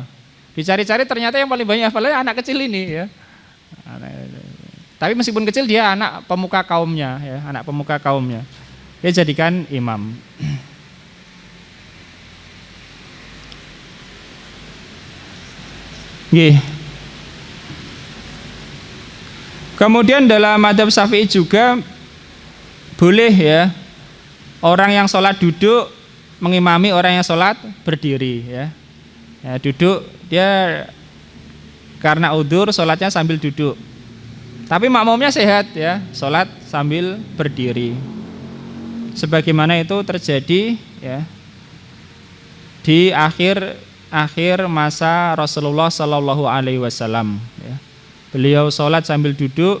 Dicari-cari ternyata yang paling banyak hafalannya anak kecil ini ya. Tapi meskipun kecil dia anak pemuka kaumnya ya, anak pemuka kaumnya. Dia jadikan imam. Nggih. Kemudian dalam mazhab Syafi'i juga boleh ya orang yang sholat duduk mengimami orang yang sholat berdiri ya. Ya, duduk dia karena udzur sholatnya sambil duduk. Tapi makmumnya sehat ya, sholat sambil berdiri. sebagaimana itu terjadi ya di akhir masa Rasulullah Shallallahu Alaihi Wasallam. Ya. Beliau sholat sambil duduk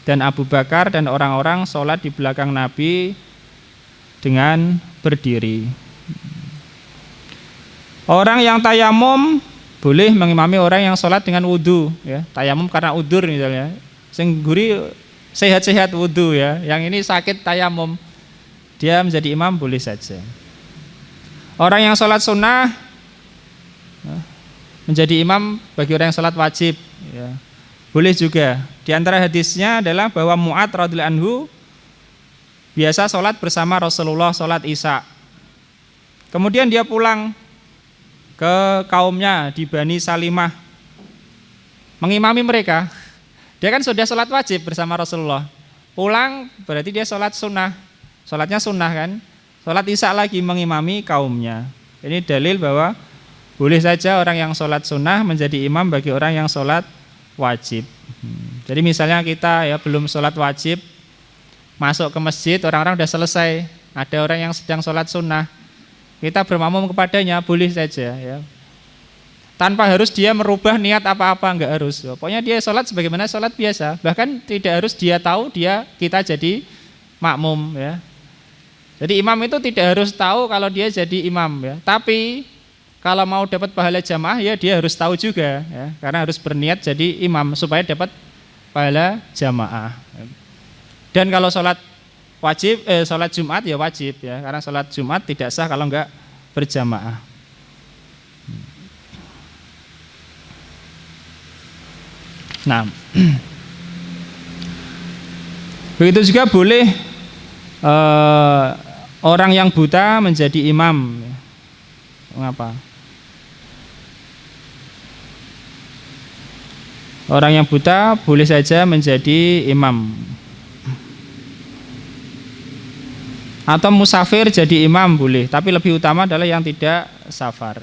dan Abu Bakar dan orang-orang sholat di belakang Nabi dengan berdiri. Orang yang tayamum boleh mengimami orang yang sholat dengan wudhu. Ya. Tayamum karena udur misalnya. Sing guri sehat-sehat wudhu ya. Yang ini sakit tayamum, dia menjadi imam boleh saja. Orang yang sholat sunnah menjadi imam bagi orang yang sholat wajib ya. Boleh juga. Di antara hadisnya adalah bahwa Mu'adz radhiyallahu anhu biasa sholat bersama Rasulullah sholat Isya. Kemudian dia pulang ke kaumnya di Bani Salimah mengimami mereka. Dia kan sudah sholat wajib bersama Rasulullah. Pulang berarti dia sholat sunnah. Sholatnya sunnah kan. Sholat Isya lagi mengimami kaumnya. Ini dalil bahwa boleh saja orang yang sholat sunnah menjadi imam bagi orang yang sholat wajib. Jadi misalnya kita ya belum sholat wajib, masuk ke masjid, orang-orang sudah selesai, ada orang yang sedang sholat sunnah, kita bermakmum kepadanya boleh saja ya. Tanpa harus dia merubah niat apa-apa, enggak harus. Pokoknya dia sholat sebagaimana sholat biasa. Bahkan tidak harus dia tahu kita jadi makmum ya. Jadi imam itu tidak harus tahu kalau dia jadi imam ya. Tapi kalau mau dapat pahala jamaah ya dia harus tahu juga ya. Karena harus berniat jadi imam supaya dapat pahala jamaah. Dan kalau sholat wajib, sholat Jumat ya wajib ya. Karena sholat Jumat tidak sah kalau enggak berjamaah. Nah, begitu juga boleh orang yang buta menjadi imam. Mengapa? Orang yang buta boleh saja menjadi imam. Atau musafir jadi imam boleh, tapi lebih utama adalah yang tidak safar.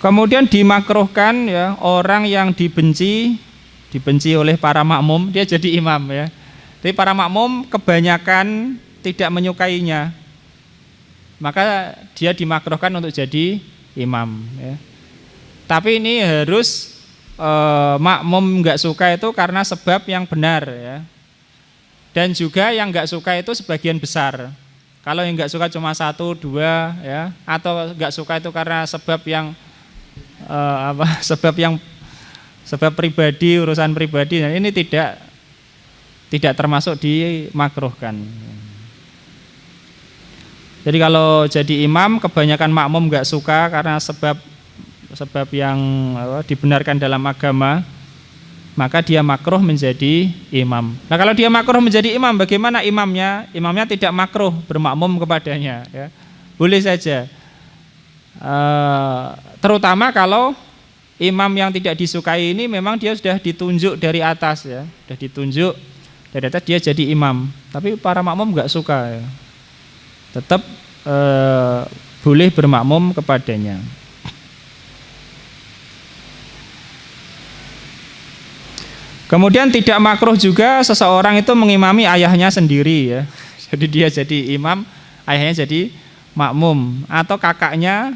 Kemudian dimakruhkan ya orang yang dibenci oleh para makmum dia jadi imam ya. Tapi para makmum kebanyakan tidak menyukainya, maka dia dimakruhkan untuk jadi imam ya. Tapi ini harus makmum nggak suka itu karena sebab yang benar ya. Dan juga yang nggak suka itu sebagian besar. Kalau yang nggak suka cuma 1, 2 ya, atau nggak suka itu karena sebab yang sebab pribadi, urusan pribadi, nah ini tidak termasuk dimakruhkan. Jadi kalau jadi imam kebanyakan makmum nggak suka karena sebab yang dibenarkan dalam agama, maka dia makruh menjadi imam. Nah kalau dia makruh menjadi imam, bagaimana imamnya? Imamnya tidak makruh bermakmum kepadanya ya. Boleh saja. Terutama kalau imam yang tidak disukai ini memang dia sudah ditunjuk dari atas ya, sudah ditunjuk dari atas dia jadi imam, tapi para makmum nggak suka ya. Tetap boleh bermakmum kepadanya. Kemudian tidak makruh juga seseorang itu mengimami ayahnya sendiri ya. Jadi dia jadi imam, ayahnya jadi makmum, atau kakaknya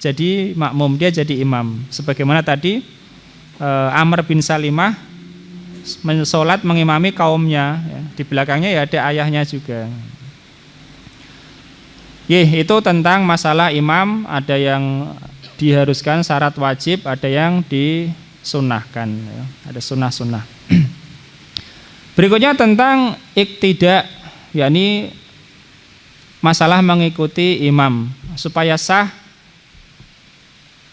jadi makmum, dia jadi imam. Sebagaimana tadi Amr bin Salimah sholat mengimami kaumnya ya. Di belakangnya ya ada ayahnya juga. Itu tentang masalah imam, ada yang diharuskan syarat wajib, ada yang disunahkan ya. Ada sunnah-sunnah. Berikutnya tentang iktidak, yakni masalah mengikuti imam supaya sah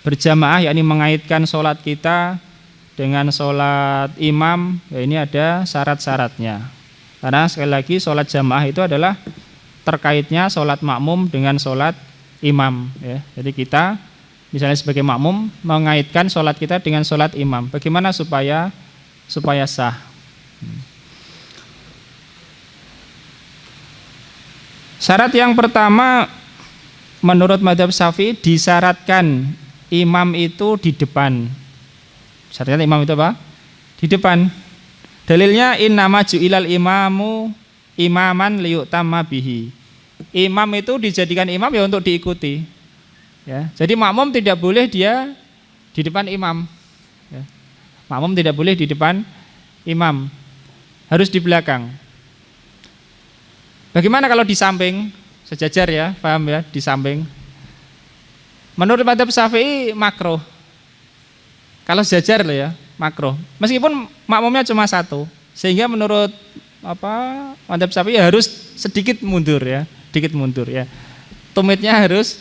berjamaah, yakni mengaitkan sholat kita dengan sholat imam ya, ini ada syarat-syaratnya. Karena sekali lagi sholat jamaah itu adalah terkaitnya sholat makmum dengan sholat imam ya. Jadi kita misalnya sebagai makmum mengaitkan sholat kita dengan sholat imam. Bagaimana supaya sah? Syarat yang pertama menurut mazhab Syafi'i disyaratkan imam itu di depan. Syaratnya imam itu apa? Di depan. Dalilnya innama ju'ilal imamu imaman liyutamma bihi. Imam itu dijadikan imam ya untuk diikuti. Ya. Jadi makmum tidak boleh dia di depan imam. Ya. Makmum tidak boleh di depan imam. Harus di belakang. Bagaimana kalau di samping? Sejajar ya, paham ya, di samping. Menurut mazhab Syafi'i makruh. Kalau sejajar loh ya, makruh. Meskipun makmumnya cuma satu, sehingga menurut mazhab Syafi'i harus sedikit mundur ya, sedikit mundur ya. Tumitnya harus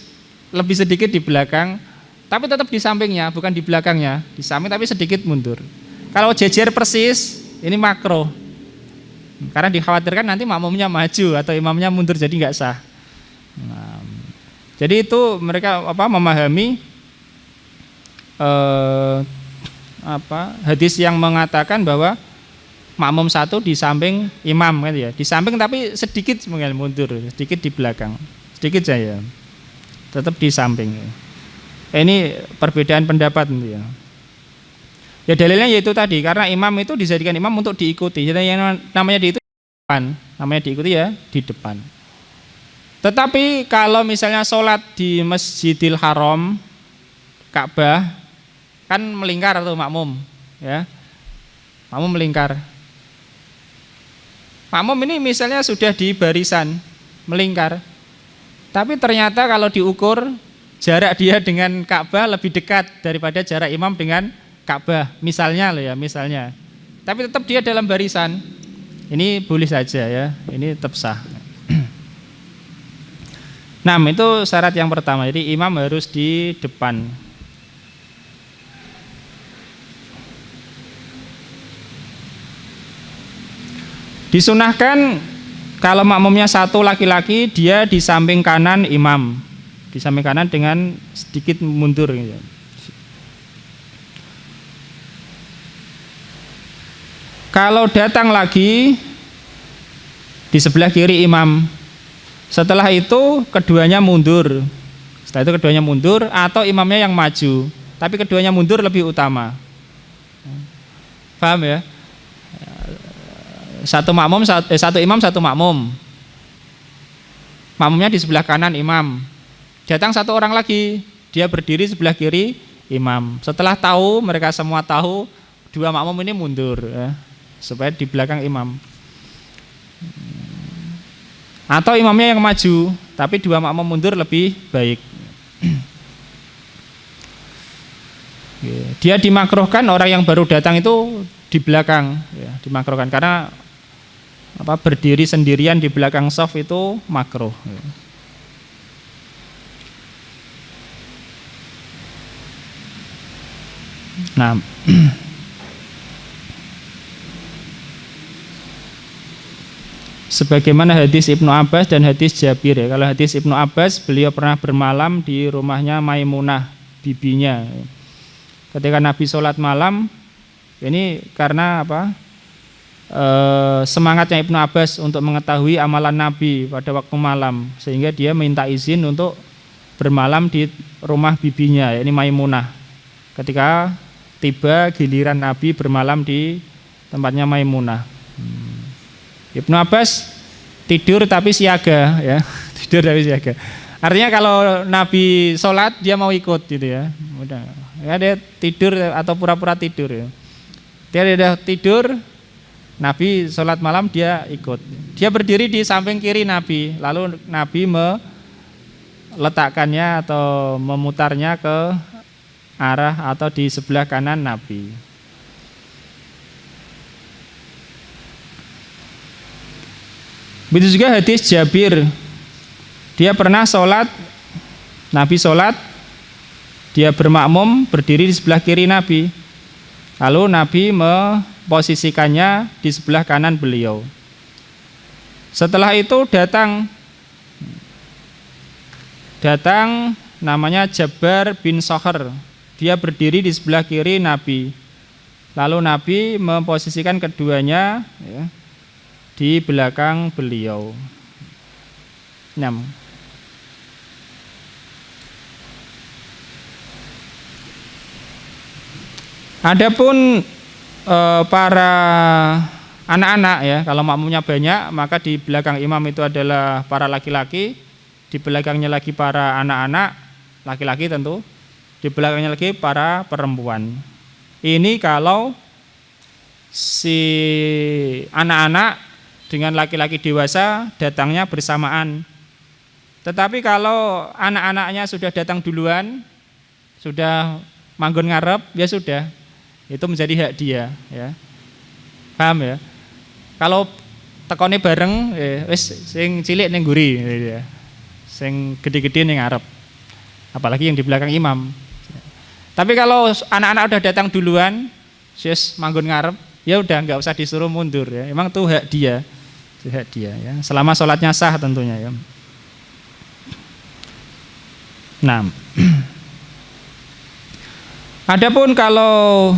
lebih sedikit di belakang, tapi tetap di sampingnya, bukan di belakangnya, di samping tapi sedikit mundur. Kalau jejer persis, ini makruh. Karena dikhawatirkan nanti makmumnya maju atau imamnya mundur jadi nggak sah. Nah, jadi itu mereka memahami hadis yang mengatakan bahwa makmum satu di samping imam kan ya, di samping tapi sedikit mundur, sedikit di belakang, sedikit saja, tetap di samping. Ini perbedaan pendapat ya. Ya dalilnya yaitu tadi, karena imam itu dijadikan imam untuk diikuti. Jadi yang namanya di depan, namanya diikuti ya di depan. Tetapi kalau misalnya sholat di Masjidil Haram, Ka'bah, kan melingkar atau makmum, ya, makmum melingkar. Makmum ini misalnya sudah di barisan melingkar, tapi ternyata kalau diukur jarak dia dengan Ka'bah lebih dekat daripada jarak imam dengan Ka'bah, misalnya loh ya, misalnya. Tapi tetap dia dalam barisan. Ini boleh saja ya, ini tetap sah. Nah, itu syarat yang pertama. Jadi imam harus di depan. Disunahkan kalau makmumnya satu laki-laki, dia di samping kanan imam, di samping kanan dengan sedikit mundur. Kalau datang lagi di sebelah kiri imam, setelah itu keduanya mundur. Setelah itu keduanya mundur atau imamnya yang maju, tapi keduanya mundur lebih utama. Paham ya? Satu imam satu makmum. Makmumnya di sebelah kanan imam. Datang satu orang lagi, dia berdiri sebelah kiri imam. Setelah tahu, mereka semua tahu dua makmum ini mundur ya, supaya di belakang imam. Atau imamnya yang maju, tapi dua makmum mundur lebih baik. Dia dimakruhkan orang yang baru datang itu di belakang, ya, dimakruhkan karena berdiri sendirian di belakang shaf itu makruh. Nah, sebagaimana hadis Ibnu Abbas dan hadis Jabir ya. Kalau hadis Ibnu Abbas, beliau pernah bermalam di rumahnya Maimunah, bibinya. Ketika Nabi sholat malam, ini karena semangatnya Ibnu Abbas untuk mengetahui amalan Nabi pada waktu malam, sehingga dia minta izin untuk bermalam di rumah bibinya, yakni Maimunah. Ketika tiba giliran Nabi bermalam di tempatnya Maimunah, Ibnu Abbas tidur tapi siaga ya, tidur tapi siaga. Artinya kalau Nabi sholat dia mau ikut gitu ya, udah ya dia tidur atau pura-pura tidur ya. Dia udah tidur, Nabi sholat malam dia ikut. Dia berdiri di samping kiri Nabi, lalu Nabi meletakkannya atau memutarnya ke arah atau di sebelah kanan Nabi. Begitu juga hadis Jabir, dia pernah sholat, Nabi sholat, dia bermakmum berdiri di sebelah kiri Nabi, lalu Nabi memposisikannya di sebelah kanan beliau. Setelah itu datang namanya Jabbar bin Soher, dia berdiri di sebelah kiri Nabi, lalu Nabi memposisikan keduanya ya, di belakang beliau. 6. Adapun para anak-anak ya. Kalau makmumnya banyak, maka di belakang imam itu adalah para laki-laki, di belakangnya lagi para anak-anak, laki-laki tentu, di belakangnya lagi para perempuan. Ini kalau si anak-anak dengan laki-laki dewasa datangnya bersamaan. Tetapi kalau anak-anaknya sudah datang duluan, sudah manggon ngarep, ya sudah, itu menjadi hak dia ya. Paham ya? Kalau tekone bareng, wis sing cilik ning nguri ya. Sing gede-gede ning ngarep. Apalagi yang di belakang imam. Tapi kalau anak-anak udah datang duluan, wis manggon ngarep, ya udah enggak usah disuruh mundur ya. Emang itu hak dia. Itu hak dia ya. Selama sholatnya sah tentunya ya. Nah. Adapun kalau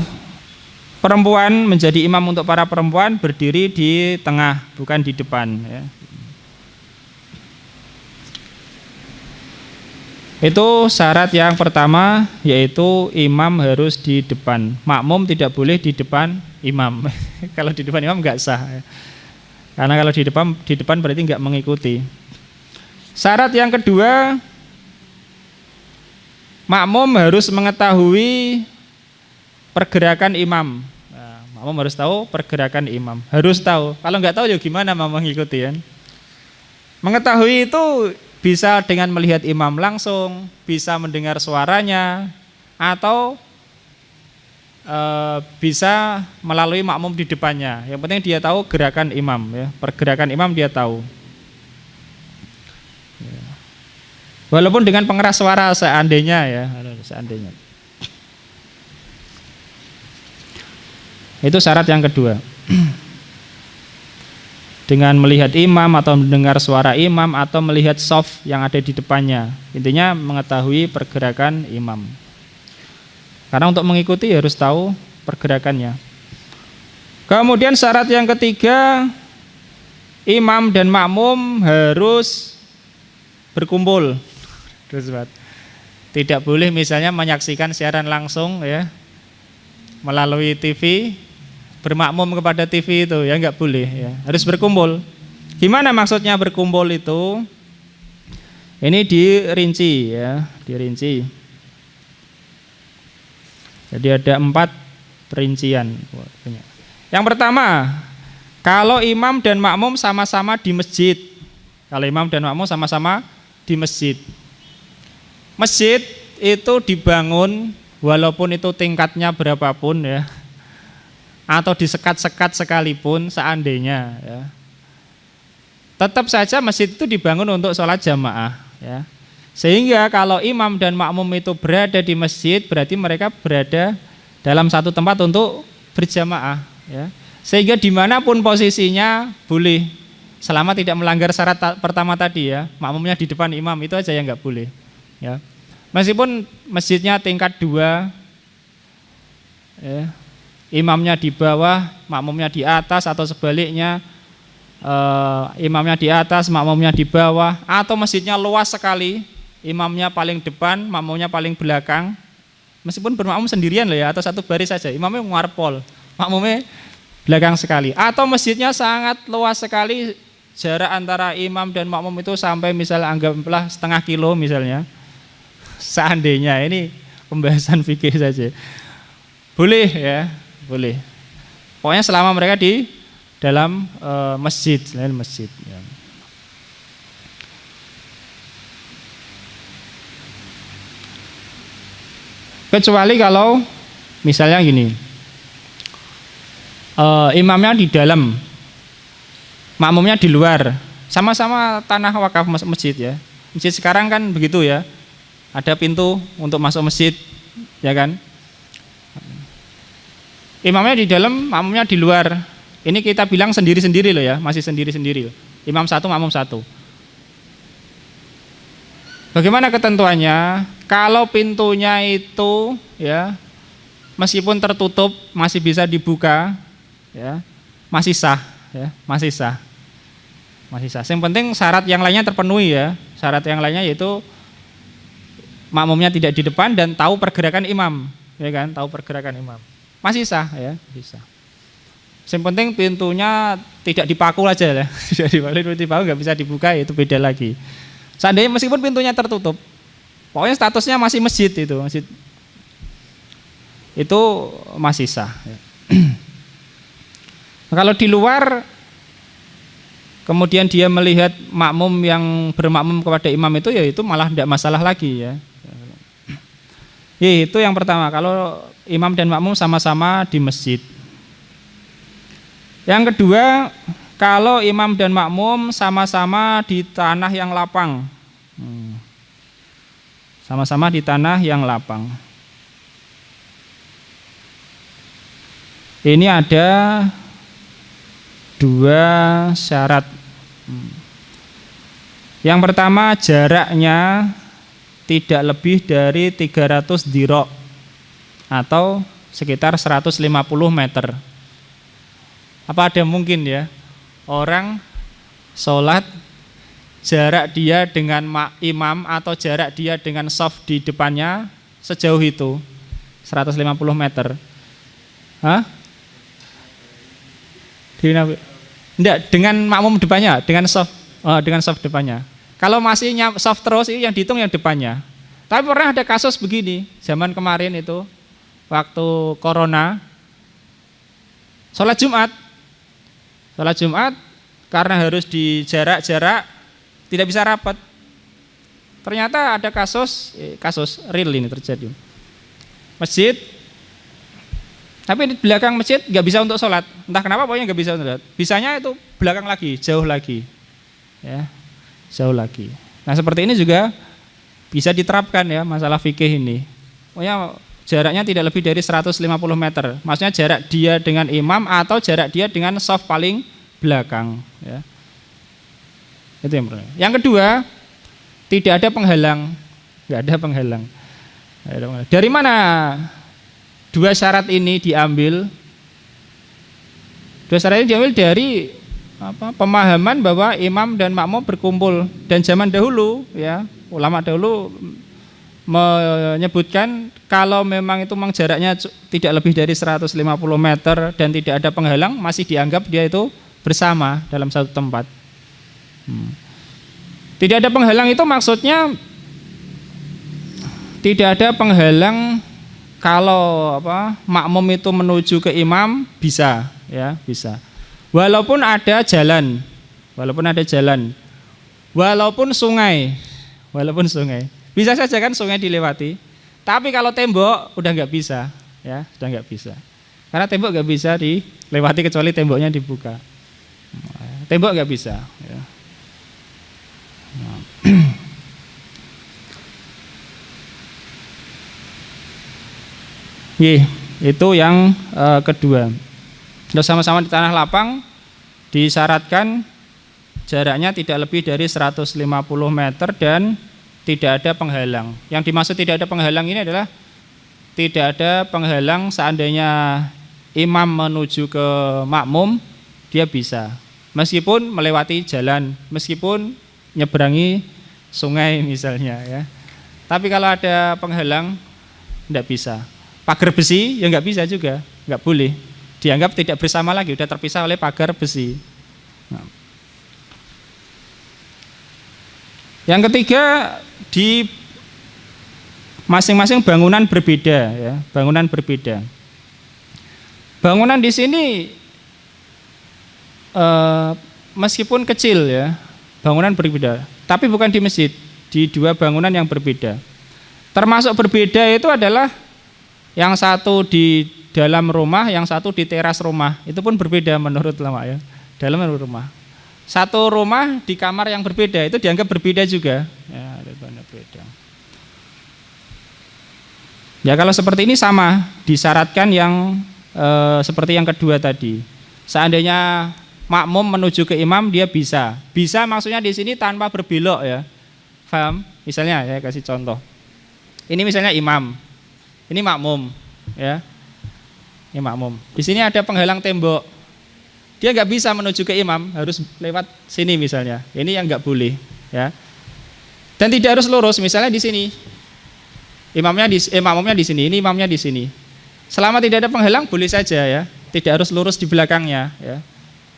perempuan menjadi imam untuk para perempuan berdiri di tengah, bukan di depan ya. Itu syarat yang pertama, yaitu imam harus di depan. Makmum tidak boleh di depan imam. Kalau di depan imam enggak sah ya. Karena kalau di depan berarti enggak mengikuti. Syarat yang kedua, makmum harus mengetahui pergerakan imam. Nah, makmum harus tahu pergerakan imam. Harus tahu. Kalau nggak tahu ya gimana mau mengikuti kan? Mengetahui itu bisa dengan melihat imam langsung, bisa mendengar suaranya, atau bisa melalui makmum di depannya. Yang penting dia tahu gerakan imam ya. Pergerakan imam dia tahu. Walaupun dengan pengeras suara seandainya ya, seandainya. Itu syarat yang kedua. Dengan melihat imam atau mendengar suara imam atau melihat shaf yang ada di depannya. Intinya mengetahui pergerakan imam. Karena untuk mengikuti harus tahu pergerakannya. Kemudian syarat yang ketiga, imam dan makmum harus berkumpul. Tidak boleh misalnya menyaksikan siaran langsung ya melalui TV, bermakmum kepada TV itu ya nggak boleh ya, harus berkumpul. Gimana maksudnya berkumpul itu? Ini dirinci ya, dirinci. Jadi ada 4 perincian. Yang pertama, kalau imam dan makmum sama-sama di masjid. Kalau imam dan makmum sama-sama di masjid. Masjid itu dibangun walaupun itu tingkatnya berapapun ya, atau disekat-sekat sekalipun seandainya ya, tetap saja masjid itu dibangun untuk sholat jamaah ya. Sehingga kalau imam dan makmum itu berada di masjid, berarti mereka berada dalam satu tempat untuk berjamaah ya. Sehingga dimanapun posisinya boleh, selama tidak melanggar syarat pertama tadi ya, makmumnya di depan imam, itu aja yang nggak boleh ya. Meskipun masjidnya tingkat 2 ya, imamnya di bawah, makmumnya di atas, atau sebaliknya imamnya di atas, makmumnya di bawah, atau masjidnya luas sekali, imamnya paling depan, makmumnya paling belakang, meskipun bermakmum sendirian loh ya, atau satu baris saja, imamnya ngarpol, makmumnya belakang sekali, atau masjidnya sangat luas sekali, jarak antara imam dan makmum itu sampai misalnya anggaplah setengah kilo misalnya. Seandainya, ini pembahasan fikih saja. Boleh ya, boleh. Pokoknya selama mereka di dalam masjid, selain masjid ya. Kecuali kalau misalnya gini, imamnya di dalam, makmumnya di luar, sama-sama tanah wakaf masjid ya. Masjid sekarang kan begitu ya, ada pintu untuk masuk masjid ya kan. Imamnya di dalam, makmumnya di luar. Ini kita bilang sendiri-sendiri loh ya, masih sendiri-sendiri loh. Imam 1, makmum 1. Bagaimana ketentuannya? Kalau pintunya itu ya meskipun tertutup masih bisa dibuka ya, masih sah ya, masih sah. Masih sah. Yang penting syarat yang lainnya terpenuhi ya. Syarat yang lainnya yaitu makmumnya tidak di depan dan tahu pergerakan imam, ya kan? Tahu pergerakan imam. Masih sah ya, bisa. Yang penting pintunya tidak dipaku aja ya. Tidak dipaku nggak bisa dibuka, itu beda lagi. Seandainya meskipun pintunya tertutup, pokoknya statusnya masih masjid itu, masjid itu masih sah. Kalau di luar, kemudian dia melihat makmum yang bermakmum kepada imam itu, ya itu malah tidak masalah lagi ya. Itu yang pertama, kalau imam dan makmum sama-sama di masjid. Yang kedua, kalau imam dan makmum sama-sama di tanah yang lapang. Sama-sama di tanah yang lapang. Ini ada dua syarat. Yang pertama, jaraknya tidak lebih dari 300 dhira' atau sekitar 150 meter. Apa ada mungkin ya orang sholat jarak dia dengan imam atau jarak dia dengan shaf di depannya sejauh itu 150 meter? Hah? Enggak, dengan makmum depannya, dengan shaf depannya. Kalau masih shaf terus, itu yang dihitung yang depannya. Tapi pernah ada kasus begini zaman kemarin itu, waktu corona, sholat Jumat karena harus di jarak-jarak tidak bisa rapat. Ternyata ada kasus real ini terjadi. Masjid, tapi di belakang masjid nggak bisa untuk sholat. Entah kenapa pokoknya nggak bisa untuk sholat. Bisanya itu belakang lagi, jauh lagi, ya, jauh lagi. Nah seperti ini juga bisa diterapkan ya masalah fikih ini. Pokoknya jaraknya tidak lebih dari 150 meter. Maksudnya jarak dia dengan imam atau jarak dia dengan shaf paling belakang. Ya. Itu yang pertama. Yang kedua, tidak ada penghalang. Nggak ada penghalang. Dari mana dua syarat ini diambil? Dua syarat ini diambil dari pemahaman bahwa imam dan makmum berkumpul. Dan zaman dahulu, ya, ulama dahulu menyebutkan kalau memang itu memang jaraknya tidak lebih dari 150 meter dan tidak ada penghalang, masih dianggap dia itu bersama dalam satu tempat. Tidak ada penghalang itu maksudnya tidak ada penghalang kalau makmum itu menuju ke imam bisa, ya, bisa. Walaupun ada jalan, walaupun sungai. Bisa saja kan sungai dilewati, tapi kalau tembok udah nggak bisa, ya, sudah nggak bisa. Karena tembok nggak bisa dilewati kecuali temboknya dibuka. Tembok nggak bisa. Ya. Itu yang kedua. Sudah sama-sama di tanah lapang, disyaratkan jaraknya tidak lebih dari 150 meter dan tidak ada penghalang. Yang dimaksud tidak ada penghalang ini adalah tidak ada penghalang seandainya imam menuju ke makmum, dia bisa. Meskipun melewati jalan, meskipun nyeberangi sungai misalnya, ya. Tapi kalau ada penghalang, tidak bisa. Pagar besi ya nggak bisa juga, nggak boleh. Dianggap tidak bersama lagi, sudah terpisah oleh pagar besi. Nah. Yang ketiga, di masing-masing bangunan berbeda, ya, bangunan berbeda. Bangunan di sini meskipun kecil, ya, bangunan berbeda, tapi bukan di masjid, di dua bangunan yang berbeda. Termasuk berbeda itu adalah yang satu di dalam rumah, yang satu di teras rumah. Itu pun berbeda menurut ulama, ya, dalam rumah. Satu rumah di kamar yang berbeda itu dianggap berbeda juga. Ya, berbeda. Ya kalau seperti ini sama, disyaratkan yang seperti yang kedua tadi. Seandainya makmum menuju ke imam, dia bisa. Bisa maksudnya di sini tanpa berbelok, ya. Paham? Misalnya saya kasih contoh. Ini misalnya imam, ini makmum, ya. Ini makmum. Di sini ada penghalang tembok. Dia nggak bisa menuju ke imam, harus lewat sini misalnya. Ini yang nggak boleh, ya. Dan tidak harus lurus, misalnya di sini. Makmumnya di sini, ini imamnya di sini. Selama tidak ada penghalang boleh saja, ya. tidak harus lurus di belakangnya, ya.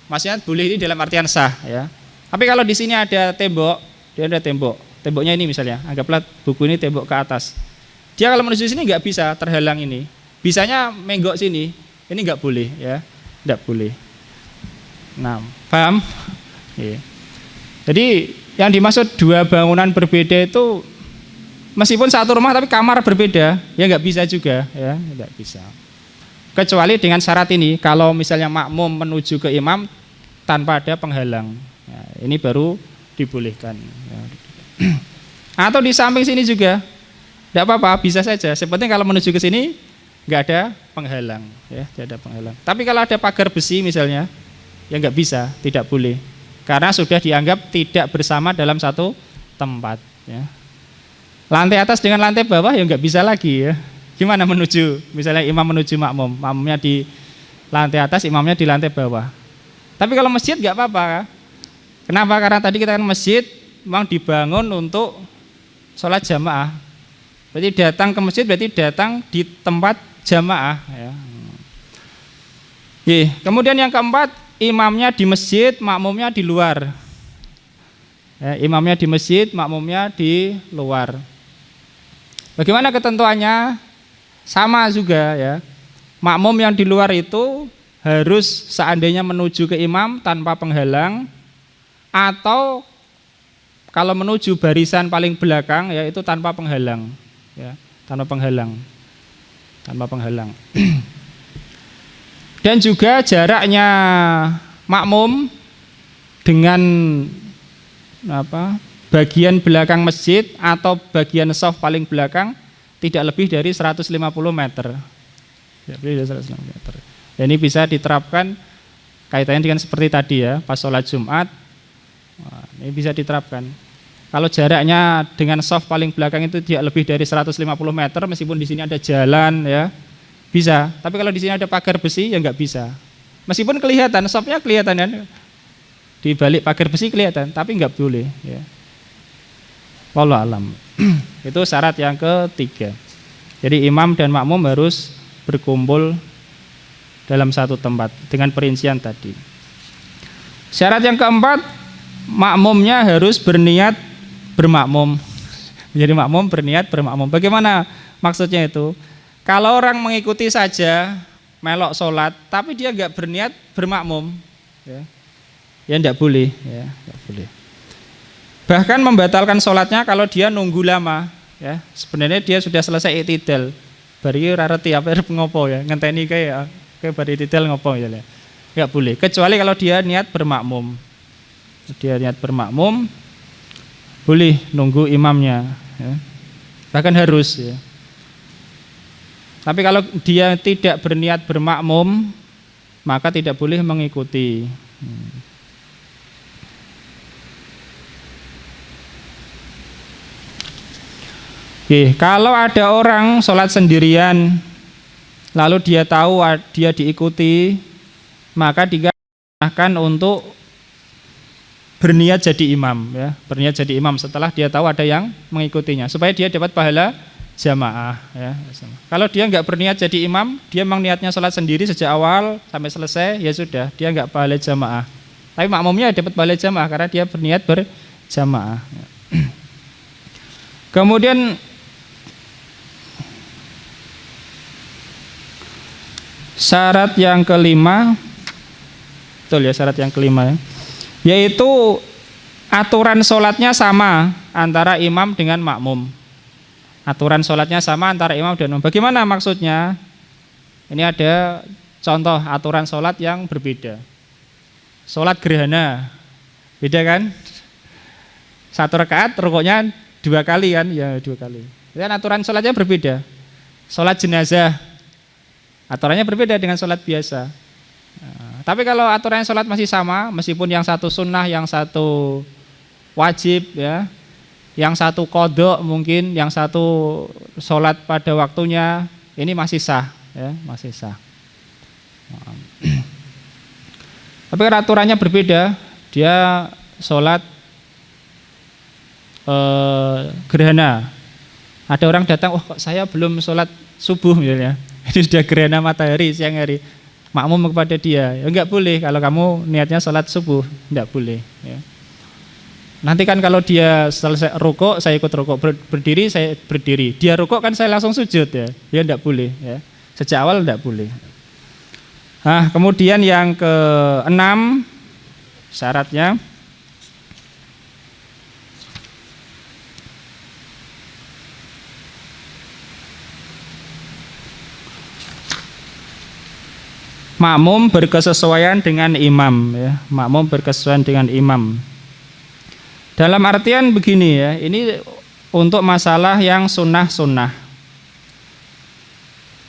Maksudnya boleh ini dalam artian sah, ya. Tapi kalau di sini ada tembok, dia ada tembok, temboknya ini misalnya, anggaplah buku ini tembok ke atas. Dia kalau menuju sini nggak bisa, terhalang ini. Bisanya menggok sini, ini nggak boleh, ya, nggak boleh. Nah, paham? Ya. Jadi yang dimaksud dua bangunan berbeda itu meskipun satu rumah tapi kamar berbeda, ya nggak bisa juga, ya, nggak bisa. Kecuali dengan syarat ini, kalau misalnya makmum menuju ke imam tanpa ada penghalang, ya, ini baru dibolehkan. Ya. Atau di samping sini juga, tidak apa-apa, bisa saja. Sepenting kalau menuju ke sini nggak ada penghalang, ya, tidak ada penghalang. Tapi kalau ada pagar besi misalnya, ya nggak bisa, tidak boleh, karena sudah dianggap tidak bersama dalam satu tempat. Ya. Lantai atas dengan lantai bawah ya nggak bisa lagi, ya. Gimana menuju, misalnya imam menuju makmum, makmumnya di lantai atas, imamnya di lantai bawah. Tapi kalau masjid nggak apa-apa. Kenapa? Karena tadi kita kan masjid memang dibangun untuk sholat jamaah. Berarti datang ke masjid berarti datang di tempat jamaah. Ya. Kemudian yang keempat, imamnya di masjid, makmumnya di luar. Ya, imamnya di masjid, makmumnya di luar. Bagaimana ketentuannya? Sama juga, ya. Makmum yang di luar itu harus seandainya menuju ke imam tanpa penghalang, atau kalau menuju barisan paling belakang yaitu tanpa penghalang, ya, tanpa penghalang. Tanpa penghalang. Dan juga jaraknya makmum dengan bagian belakang masjid atau bagian shaf paling belakang tidak lebih dari 150 meter. Tidak lebih dari 150 meter. Dan ini bisa diterapkan kaitannya dengan seperti tadi, ya, pas sholat Jumat. Nah, ini bisa diterapkan. Kalau jaraknya dengan shaf paling belakang itu tidak lebih dari 150 meter, meskipun di sini ada jalan, ya, bisa. Tapi kalau di sini ada pagar besi, ya nggak bisa. Meskipun kelihatan, shafnya kelihatan, ya, di balik pagar besi kelihatan, tapi nggak boleh, ya. Wallahu alam. Itu syarat yang ketiga. Jadi imam dan makmum harus berkumpul dalam satu tempat dengan perincian tadi. Syarat yang keempat, makmumnya harus berniat bermakmum. Menjadi makmum berniat bermakmum. Bagaimana maksudnya itu? Kalau orang mengikuti saja melok sholat, tapi dia nggak berniat bermakmum, ya enggak boleh, ya, enggak boleh. Bahkan membatalkan sholatnya kalau dia nunggu lama, ya. Sebenarnya dia sudah selesai i'tidal, bari ora reti apa ngopo, ya, ngenteni kayak bari i'tidal ngopo, ya. Enggak boleh, kecuali kalau dia niat bermakmum. Dia niat bermakmum, boleh nunggu imamnya, ya. Bahkan harus, ya. Tapi kalau dia tidak berniat bermakmum, maka tidak boleh mengikuti. Kalau ada orang sholat sendirian, lalu dia tahu dia diikuti, maka diarahkan untuk berniat jadi imam, ya, berniat jadi imam setelah dia tahu ada yang mengikutinya, supaya dia dapat pahala jamaah, ya. Kalau dia nggak berniat jadi imam, dia memang niatnya sholat sendiri sejak awal sampai selesai, ya sudah, dia nggak pahala jamaah. Tapi makmumnya dapat pahala jamaah karena dia berniat berjamaah. Kemudian syarat yang kelima, betul, ya, syarat yang kelima, ya, yaitu aturan sholatnya sama antara imam dengan makmum. Aturan sholatnya sama antara imam dan makmum. Bagaimana maksudnya? Ini ada contoh aturan sholat yang berbeda. Sholat gerhana, beda kan? Satu rakaat rukuknya 2 kali kan? Ya 2 kali. Dan aturan sholatnya berbeda. Sholat jenazah, aturannya berbeda dengan sholat biasa. Nah, tapi kalau aturan sholat masih sama, meskipun yang satu sunnah, yang satu wajib, ya, yang satu qadha mungkin, yang satu sholat pada waktunya, ini masih sah, ya, masih sah. Tapi kalau aturannya berbeda, dia sholat gerhana. Ada orang datang, oh kok saya belum sholat subuh misalnya, ini sudah gerhana matahari siang hari. makmum kepada dia. Ya enggak boleh kalau kamu niatnya sholat subuh, enggak boleh ya. Nanti kan kalau dia selesai rukuk, saya ikut rukuk, berdiri saya berdiri. Dia rukuk kan saya langsung sujud ya. Ya enggak boleh ya. Sejak awal enggak boleh. Nah, kemudian yang keenam syaratnya makmum berkesesuaian dengan imam ya. Makmum berkesesuaian dengan imam. Dalam artian begini ya, ini untuk masalah yang sunnah-sunnah.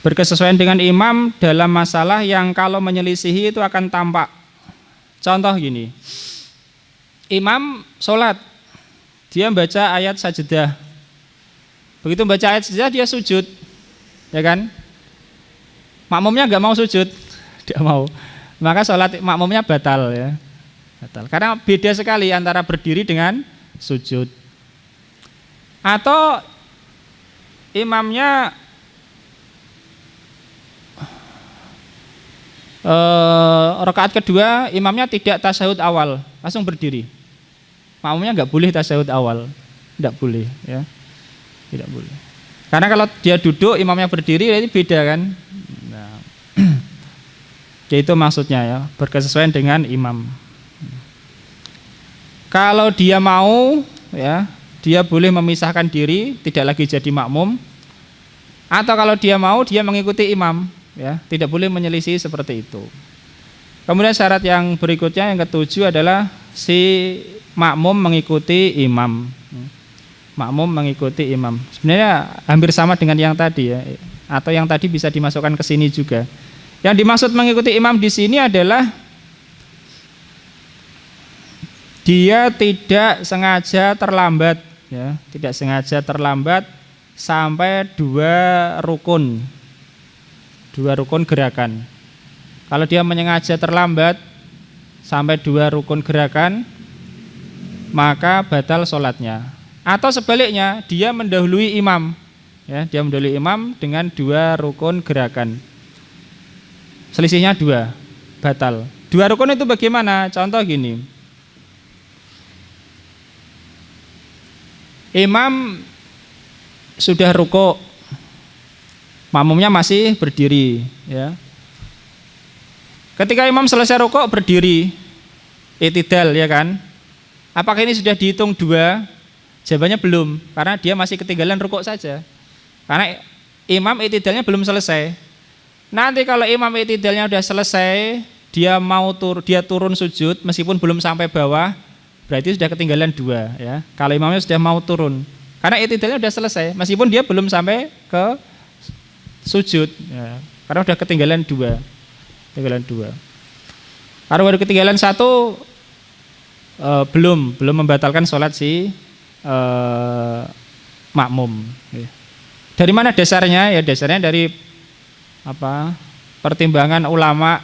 Berkesesuaian dengan imam dalam masalah yang kalau menyelisihi itu akan tampak. Contoh gini, imam sholat, dia baca ayat sajadah. Begitu baca ayat sajadah dia sujud, ya kan? Makmumnya nggak mau sujud. Tidak mau, maka sholat makmumnya batal ya, batal. Karena beda sekali antara berdiri dengan sujud. Atau imamnya rakaat kedua, imamnya tidak tasyahud awal, langsung berdiri. Makmumnya nggak boleh tasyahud awal, tidak boleh ya, tidak boleh. Karena kalau dia duduk, imamnya berdiri, ini beda kan. Itu maksudnya ya, berkesesuaian dengan imam. Kalau dia mau ya, dia boleh memisahkan diri, tidak lagi jadi makmum. Atau kalau dia mau, dia mengikuti imam ya, tidak boleh menyelisih seperti itu. Kemudian syarat yang berikutnya yang ketujuh adalah si makmum mengikuti imam. Makmum mengikuti imam. Sebenarnya hampir sama dengan yang tadi ya, atau yang tadi bisa dimasukkan ke sini juga. Yang dimaksud mengikuti imam di sini adalah dia tidak sengaja terlambat, ya, tidak sengaja terlambat sampai dua rukun gerakan. Kalau dia menyengaja terlambat sampai dua rukun gerakan, maka batal sholatnya. Atau sebaliknya, dia mendahului imam, ya, dia mendahului imam dengan dua rukun gerakan. Selisihnya dua, batal. Dua rukun itu bagaimana? Contoh gini, imam sudah rukuk, makmumnya masih berdiri ya. Ketika imam selesai rukuk berdiri, i'tidal ya kan. Apakah ini sudah dihitung dua? Jawabannya belum, karena dia masih ketinggalan rukuk saja. Karena imam i'tidalnya belum selesai. Nanti kalau imam i'tidalnya sudah selesai, dia turun sujud meskipun belum sampai bawah, berarti sudah ketinggalan dua ya. Kalau imamnya sudah mau turun, karena i'tidalnya sudah selesai meskipun dia belum sampai ke sujud ya. Karena sudah ketinggalan dua. Kalau baru ketinggalan satu, belum membatalkan sholat si makmum. Dari mana dasarnya? Ya dasarnya dari pertimbangan ulama,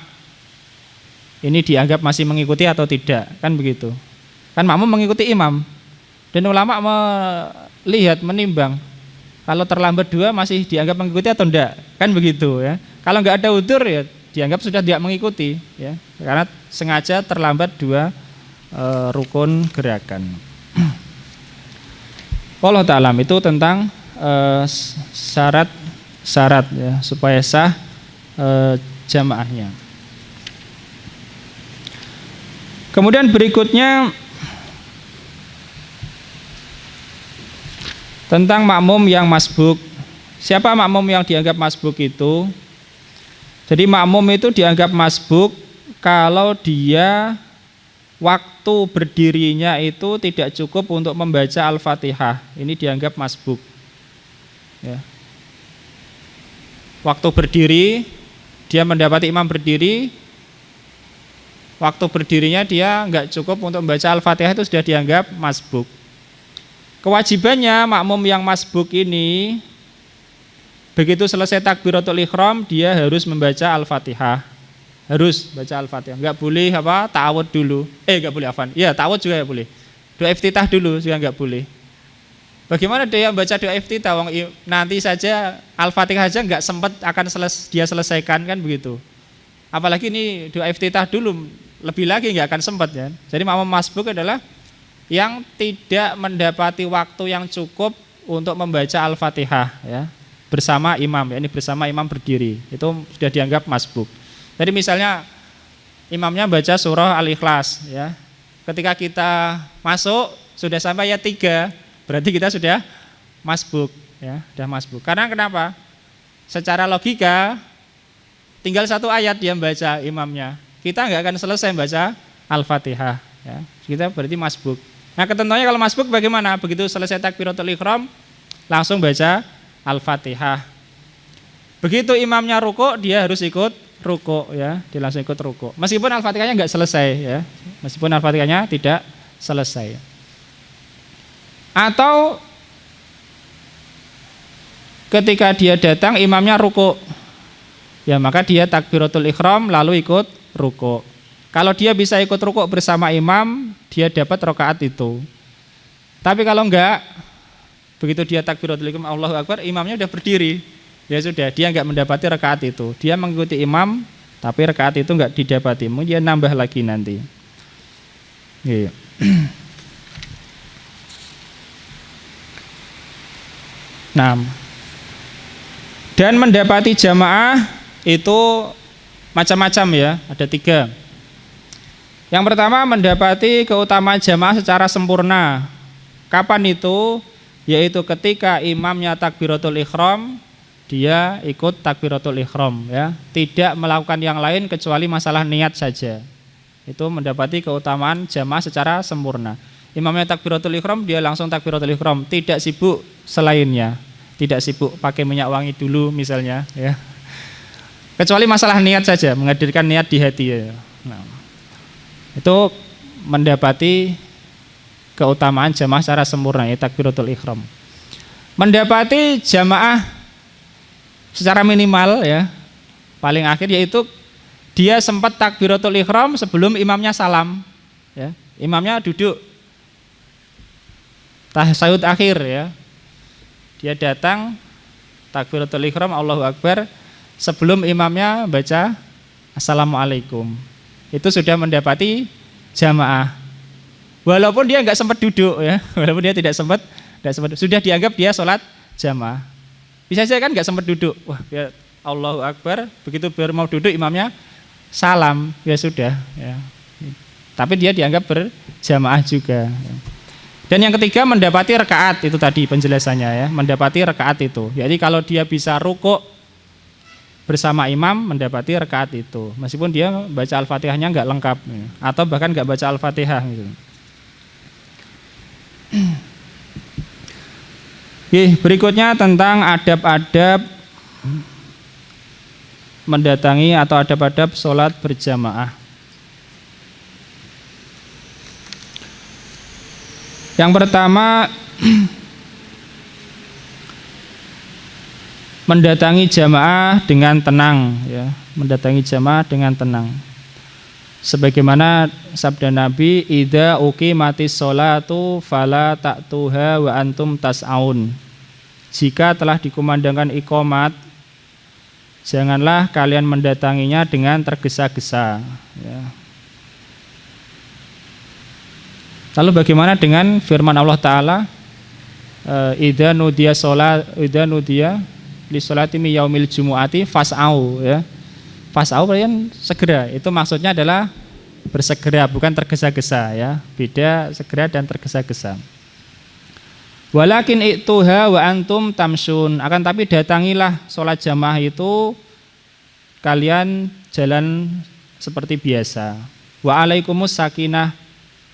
ini dianggap masih mengikuti atau tidak, kan begitu. Kan makmum mengikuti imam, dan ulama menimbang kalau terlambat dua masih dianggap mengikuti atau tidak, kan begitu ya. Kalau nggak ada udzur ya dianggap sudah tidak mengikuti ya, karena sengaja terlambat dua rukun gerakan. Wallahu ta'ala, itu tentang syarat ya, supaya sah jamaahnya. Kemudian berikutnya tentang makmum yang masbuk. Siapa makmum yang dianggap masbuk itu? Jadi makmum itu dianggap masbuk kalau dia waktu berdirinya itu tidak cukup untuk membaca Al-Fatihah. Ini dianggap masbuk ya. Waktu berdiri, dia mendapati imam berdiri, waktu berdirinya dia enggak cukup untuk membaca Al-Fatihah, itu sudah dianggap masbuk. Kewajibannya makmum yang masbuk ini, begitu selesai takbiratul ihram, dia harus membaca Al-Fatihah. Harus baca Al-Fatihah. Enggak boleh ta'awud dulu. Enggak boleh ya, ta'awud juga enggak boleh. Doa iftitah dulu juga enggak boleh. Bagaimana dia baca doa iftitah? Nanti saja Al-Fatihah aja enggak sempat akan dia selesaikan, kan begitu. Apalagi ini doa iftitah dulu, lebih lagi nggak akan sempat ya. Jadi makmum masbuk adalah yang tidak mendapati waktu yang cukup untuk membaca Al-Fatihah ya, bersama imam, ya, ini bersama imam berdiri, itu sudah dianggap masbuk. Jadi misalnya imamnya baca surah Al-Ikhlas ya. Ketika kita masuk sudah sampai ayat 3, berarti kita sudah masbuk ya, sudah masbuk. Karena kenapa? Secara logika tinggal satu ayat dia baca imamnya. Kita nggak akan selesai baca Al-Fatihah ya. Kita berarti masbuk. Nah, ketentuannya kalau masbuk bagaimana? Begitu selesai takbiratul ihram langsung baca Al-Fatihah. Begitu imamnya rukuk, dia harus ikut rukuk ya, dia langsung ikut rukuk. Meskipun Al-Fatihahnya nggak selesai ya. Meskipun Al-Fatihahnya tidak selesai. Atau ketika dia datang imamnya rukuk, ya maka dia takbiratul ihram lalu ikut rukuk. Kalau dia bisa ikut rukuk bersama imam, dia dapat rakaat itu. Tapi kalau enggak, begitu dia takbiratul ihram Allahu Akbar, imamnya udah berdiri, ya sudah, dia enggak mendapati rakaat itu. Dia mengikuti imam, tapi rakaat itu enggak didapati, dia nambah lagi nanti. Iya. Nah, dan mendapati jamaah itu macam-macam ya, ada 3. Yang pertama mendapati keutamaan jamaah secara sempurna. Kapan itu? Yaitu ketika imamnya takbiratul ihram, dia ikut takbiratul ihram ya, tidak melakukan yang lain kecuali masalah niat saja. Itu mendapati keutamaan jamaah secara sempurna. Imamnya takbiratul ihram, dia langsung takbiratul ihram, tidak sibuk selainnya. Tidak sibuk pakai minyak wangi dulu misalnya ya. Kecuali masalah niat saja, menghadirkan niat di hati ya. Nah, itu mendapati keutamaan jamaah secara sempurna ya, takbiratul ihram. Mendapati jamaah secara minimal ya, paling akhir yaitu dia sempat takbiratul ihram sebelum imamnya salam ya. Imamnya duduk tasyahud akhir ya. Dia datang takbiratul ihram Allahu Akbar sebelum imamnya baca Assalamualaikum. Itu sudah mendapati jamaah. Walaupun dia enggak sempat duduk ya, walaupun dia tidak sempat sudah dianggap dia sholat jamaah. Bisa saja kan enggak sempat duduk. Wah, ya Allahu Akbar, begitu baru mau duduk imamnya salam, ya sudah ya. Tapi dia dianggap berjamaah juga. Dan yang ketiga mendapati rakaat, itu tadi penjelasannya ya, mendapati rakaat itu. Jadi kalau dia bisa rukuk bersama imam mendapati rakaat itu, meskipun dia baca Al-Fatihahnya enggak lengkap ya, atau bahkan enggak baca Al-Fatihah gitu. Berikutnya tentang adab-adab mendatangi atau adab-adab sholat berjamaah. Yang pertama, mendatangi jamaah dengan tenang ya, mendatangi jamaah dengan tenang. Sebagaimana sabda Nabi, idza uqimatis sholatu fala ta'tuha wa antum tas'aun. Jika telah dikumandangkan iqamat, janganlah kalian mendatanginya dengan tergesa-gesa ya. Lalu bagaimana dengan firman Allah Ta'ala, idza nudiya li sholati mi yaumil jumu'ati fas'au ya. Fas'au berarti segera, itu maksudnya adalah bersegera, bukan tergesa-gesa ya. Beda segera dan tergesa-gesa. Walakin i'tuha wa antum tamsun, akan tapi datangilah sholat jamaah itu kalian jalan seperti biasa. Wa alaikumus sakinah,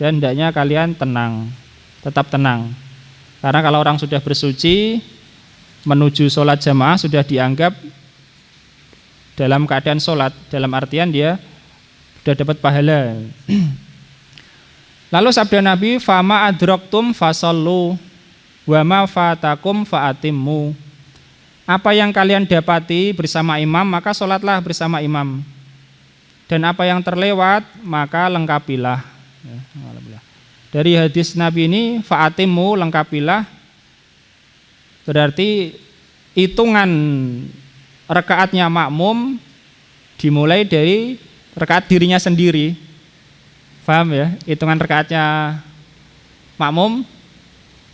dan hendaknya kalian tenang, tetap tenang. Karena kalau orang sudah bersuci menuju sholat jamaah sudah dianggap dalam keadaan sholat, dalam artian dia sudah dapat pahala. Lalu sabda Nabi, fama adraktum fasallu wa ma fatakum faatimmu. Apa yang kalian dapati bersama imam maka sholatlah bersama imam, dan apa yang terlewat maka lengkapilah. Dari hadis Nabi ini, faatimmu, lengkapilah, berarti hitungan rakaatnya makmum dimulai dari rakaat dirinya sendiri. Paham ya? Hitungan rakaatnya makmum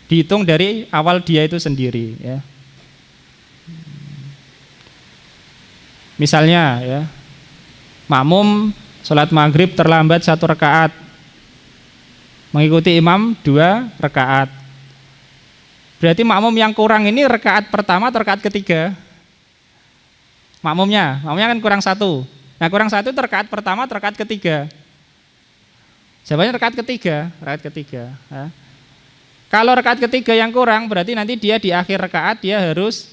dihitung dari awal dia itu sendiri ya. Misalnya ya, makmum sholat maghrib terlambat 1 rakaat, mengikuti imam 2 rakaat. Berarti makmum yang kurang ini rakaat pertama atau rakaat ketiga? Makmumnya kan kurang 1. Nah kurang 1 itu rakaat pertama atau rakaat ketiga? Jawabannya rakaat ketiga. Ya. Kalau rakaat ketiga yang kurang, berarti nanti dia di akhir rakaat dia harus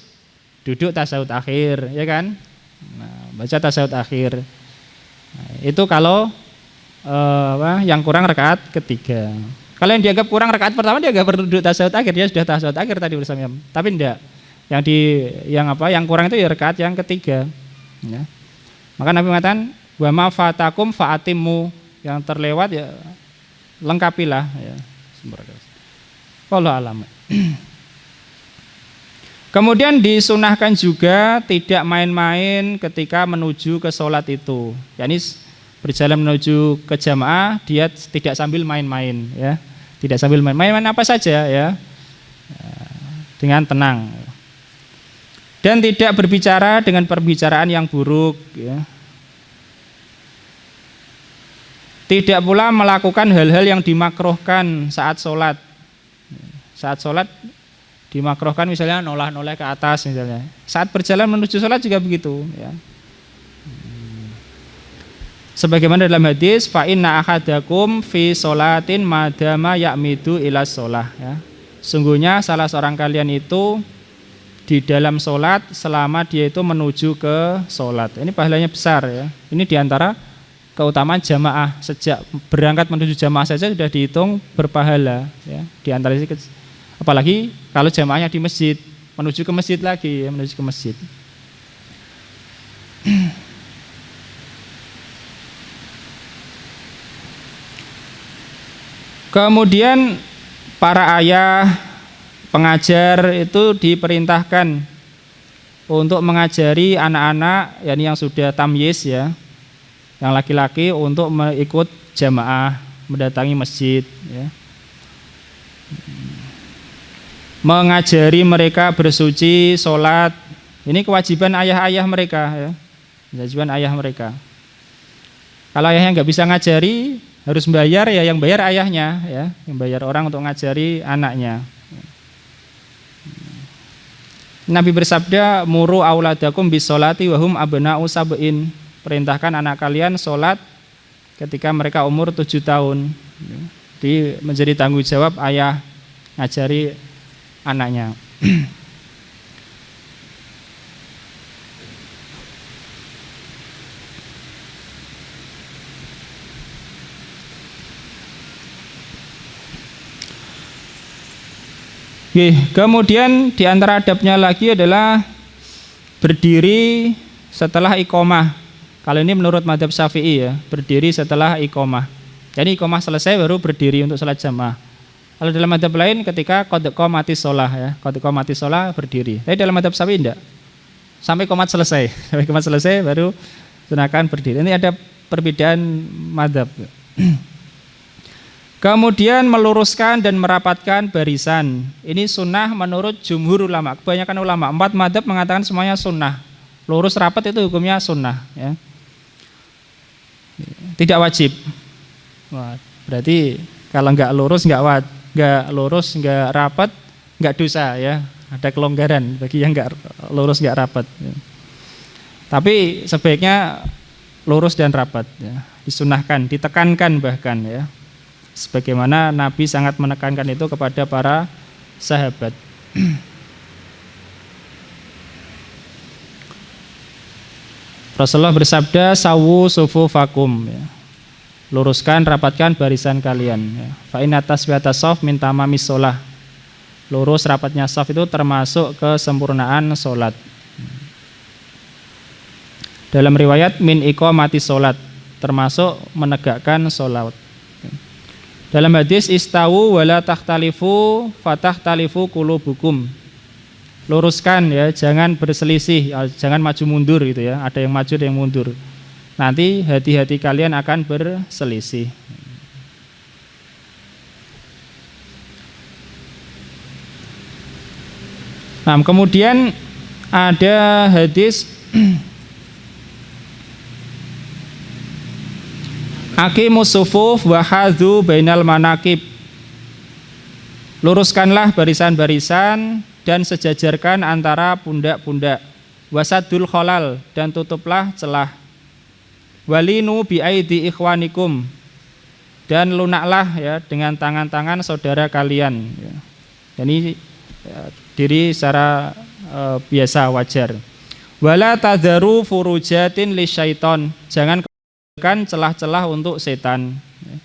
duduk tasyahud akhir, ya kan? Nah, baca tasyahud akhir. Nah, itu kalau yang kurang rakaat ketiga. Kalau yang dianggap kurang rakaat pertama, dia nggak perlu duduk tasyahud akhir, dia sudah tasyahud akhir tadi bersama imam. Tapi enggak. Yang kurang itu ya rakaat yang ketiga. Ya. Maka Nabi mengatakan, wa ma fatakum fa'atimmu, yang terlewat ya lengkapilah ya. Wallahu a'lam. Kemudian disunahkan juga tidak main-main ketika menuju ke sholat itu. yakni berjalan menuju ke jamaah, dia tidak sambil main-main ya. Tidak sambil main-main apa saja ya. Dengan tenang. Dan tidak berbicara dengan perbicaraan yang buruk ya. Tidak pula melakukan hal-hal yang dimakruhkan saat sholat. Saat sholat dimakruhkan misalnya noleh-noleh ke atas misalnya. Saat berjalan menuju sholat juga begitu ya. Sebagaimana dalam hadis, fa inna ahadakum fi sholatin madama ya'midu ila sholah ya. Sungguhnya salah seorang kalian itu di dalam sholat selama dia itu menuju ke sholat. Ini pahalanya besar ya. Ini diantara keutamaan jamaah. Sejak berangkat menuju jamaah saja sudah dihitung berpahala ya. Diantara ini, apalagi kalau jamaahnya di masjid, menuju ke masjid lagi ya, menuju ke masjid. Kemudian para ayah pengajar itu diperintahkan untuk mengajari anak-anak yang sudah tamyiz ya, yang laki-laki untuk mengikut jamaah, mendatangi masjid ya. Mengajari mereka bersuci, sholat. Ini kewajiban ayah-ayah mereka ya. Kewajiban ayah mereka. Kalau ayahnya nggak bisa ngajari, harus bayar ya, yang bayar ayahnya ya, yang bayar orang untuk ngajari anaknya. Nabi bersabda, muru auladakum bisolati wahum abna'u sab'in. Perintahkan anak kalian sholat ketika mereka umur 7 tahun. Menjadi tanggung jawab ayah ngajari anaknya. Kemudian di antara adabnya lagi adalah berdiri setelah iqomah. Kalau ini menurut madzhab Syafi'i ya, berdiri setelah iqomah. Jadi iqomah selesai baru berdiri untuk salat jamaah. Kalau dalam madzhab lain ketika qad qamatis shalah ya, qad qamatis shalah berdiri. Tapi dalam madzhab Syafi'i enggak. Sampai qomat selesai. Sampai qomat selesai baru sunahkan berdiri. Ini ada perbedaan madzhab. Kemudian meluruskan dan merapatkan barisan. Ini sunnah menurut jumhur ulama. Kebanyakan ulama, 4 madzhab mengatakan semuanya sunnah. Lurus rapat itu hukumnya sunnah ya. Tidak wajib. Wah, berarti kalau nggak lurus nggak rapat nggak dosa ya. Ada kelonggaran bagi yang nggak lurus nggak rapat. Ya. Tapi sebaiknya lurus dan rapat ya. Disunahkan, ditekankan bahkan ya. Sebagaimana Nabi sangat menekankan itu kepada para sahabat. Rasulullah bersabda, sawu sufufakum ya. Luruskan, rapatkan barisan kalian ya. Fa inna tasbihatas shaf min tamamis shalah. Lurus rapatnya shaf itu termasuk kesempurnaan salat. Dalam riwayat min iqamati salat, termasuk menegakkan salat. Dalam hadis istawu wala takhtalifu fatahtalifu qulubukum. Luruskan ya, jangan berselisih, jangan maju mundur gitu ya. Ada yang maju, ada yang mundur. nanti hati-hati kalian akan berselisih. Nah, kemudian ada hadis Aqimus sufuf wa hadzu bainal manaqib. Luruskanlah barisan-barisan dan sejajarkan antara pundak-pundak. Wasaddul khalal, dan tutuplah celah. Walinu bi aidi ikhwanikum, dan lunaklah ya dengan tangan-tangan saudara kalian ya. Ini diri secara biasa wajar. Wala tadharu furujatin lisyaiton, jangan keberikan celah-celah untuk setan ya.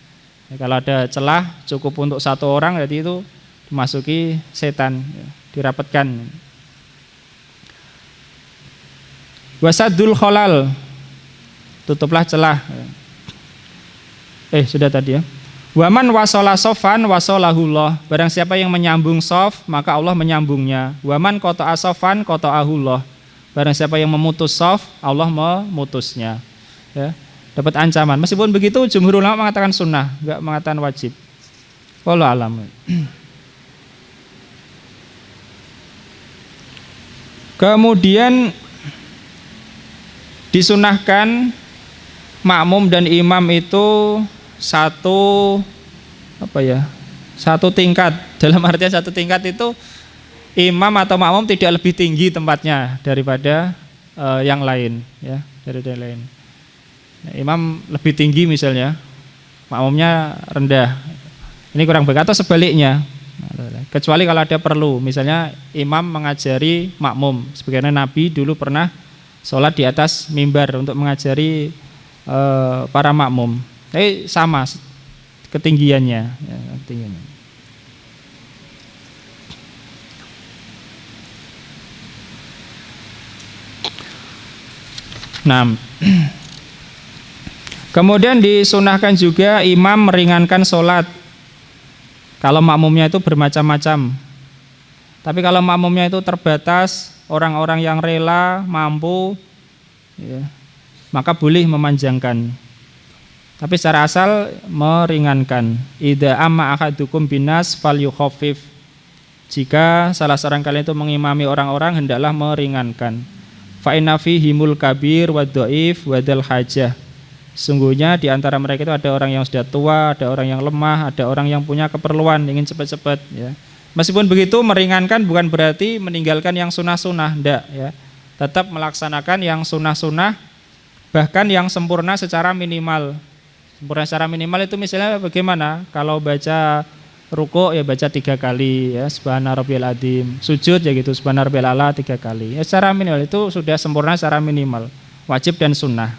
Kalau ada celah cukup untuk satu orang, jadi itu dimasuki setan ya, dirapatkan. Wasaddul khalal, tutuplah celah. Sudah tadi ya. Waman wasola sofan wasolahullah, barang siapa yang menyambung sof maka Allah menyambungnya. Waman qata'a sofan qata'ahullah, barang siapa yang memutus sof Allah memutusnya ya. Dapat ancaman. Meskipun begitu jumhur ulama mengatakan sunnah, enggak mengatakan wajib. Wallahu alam. Kemudian disunahkan makmum dan imam itu satu tingkat. Dalam artian satu tingkat itu imam atau makmum tidak lebih tinggi tempatnya daripada yang lain ya, dari yang lain. Nah, imam lebih tinggi misalnya, makmumnya rendah. Ini kurang baik, atau sebaliknya. Kecuali kalau ada perlu, misalnya imam mengajari makmum, sebagaimana Nabi dulu pernah sholat di atas mimbar untuk mengajari para makmum. Tapi sama ketinggiannya ya, ketinggiannya. Nah, kemudian disunahkan juga imam meringankan sholat kalau makmumnya itu bermacam-macam. Tapi kalau makmumnya itu terbatas, orang-orang yang rela, mampu ya, maka boleh memanjangkan. Tapi secara asal meringankan. Idza amma ahadukum binas falyukhaffif. Jika salah seorang kalian itu mengimami orang-orang, hendaklah meringankan. Fa inna fihimul kabir wa dhaif wa dzal hajah. Sungguhnya di antara mereka itu ada orang yang sudah tua, ada orang yang lemah, ada orang yang punya keperluan ingin cepat-cepat ya. Meskipun begitu meringankan bukan berarti meninggalkan yang sunah-sunah, enggak ya. Tetap melaksanakan yang sunah-sunah, bahkan yang sempurna secara minimal. Sempurna secara minimal itu misalnya bagaimana? Kalau baca ruku ya baca 3 kali ya, subhana rabbiyal adzim. Sujud ya gitu, subhana rabbiyal a'la 3 kali. Ya secara minimal itu sudah sempurna secara minimal, wajib dan sunnah.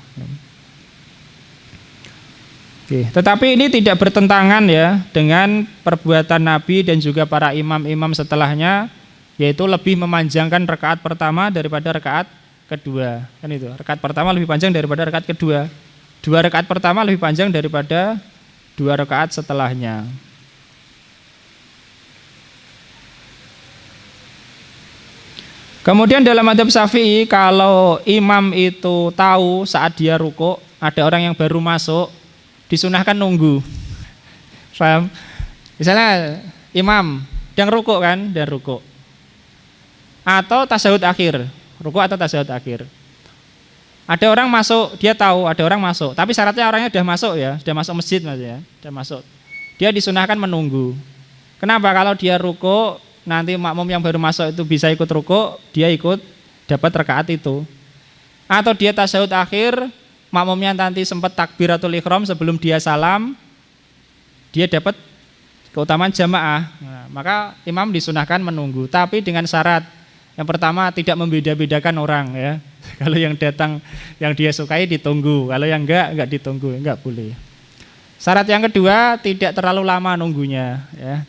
Oke, tetapi ini tidak bertentangan ya dengan perbuatan Nabi dan juga para imam-imam setelahnya, yaitu lebih memanjangkan rakaat pertama daripada rakaat kedua. Kan itu, rakaat pertama lebih panjang daripada rakaat kedua. 2 rakaat pertama lebih panjang daripada 2 rakaat setelahnya. Kemudian dalam mazhab Syafi'i, kalau imam itu tahu saat dia ruku ada orang yang baru masuk, disunahkan nunggu. Paham? Misalnya imam yang ruku kan, dan ruku. Atau tasyahud akhir, ruku atau tasyahud akhir. Ada orang masuk, dia tahu ada orang masuk, tapi syaratnya orangnya sudah masuk ya, sudah masuk masjid maksudnya, sudah masuk. Dia disunahkan menunggu. Kenapa? Kalau dia ruku, nanti makmum yang baru masuk itu bisa ikut ruku, dia ikut dapat rakaat itu. Atau dia tasyahud akhir, makmumnya nanti sempat takbiratul ihram sebelum dia salam, dia dapat keutamaan jamaah. Nah, maka imam disunahkan menunggu, tapi dengan syarat. Yang pertama tidak membeda-bedakan orang ya. Kalau yang datang yang dia sukai ditunggu, kalau yang enggak ditunggu, enggak boleh. Syarat yang kedua tidak terlalu lama nunggunya ya,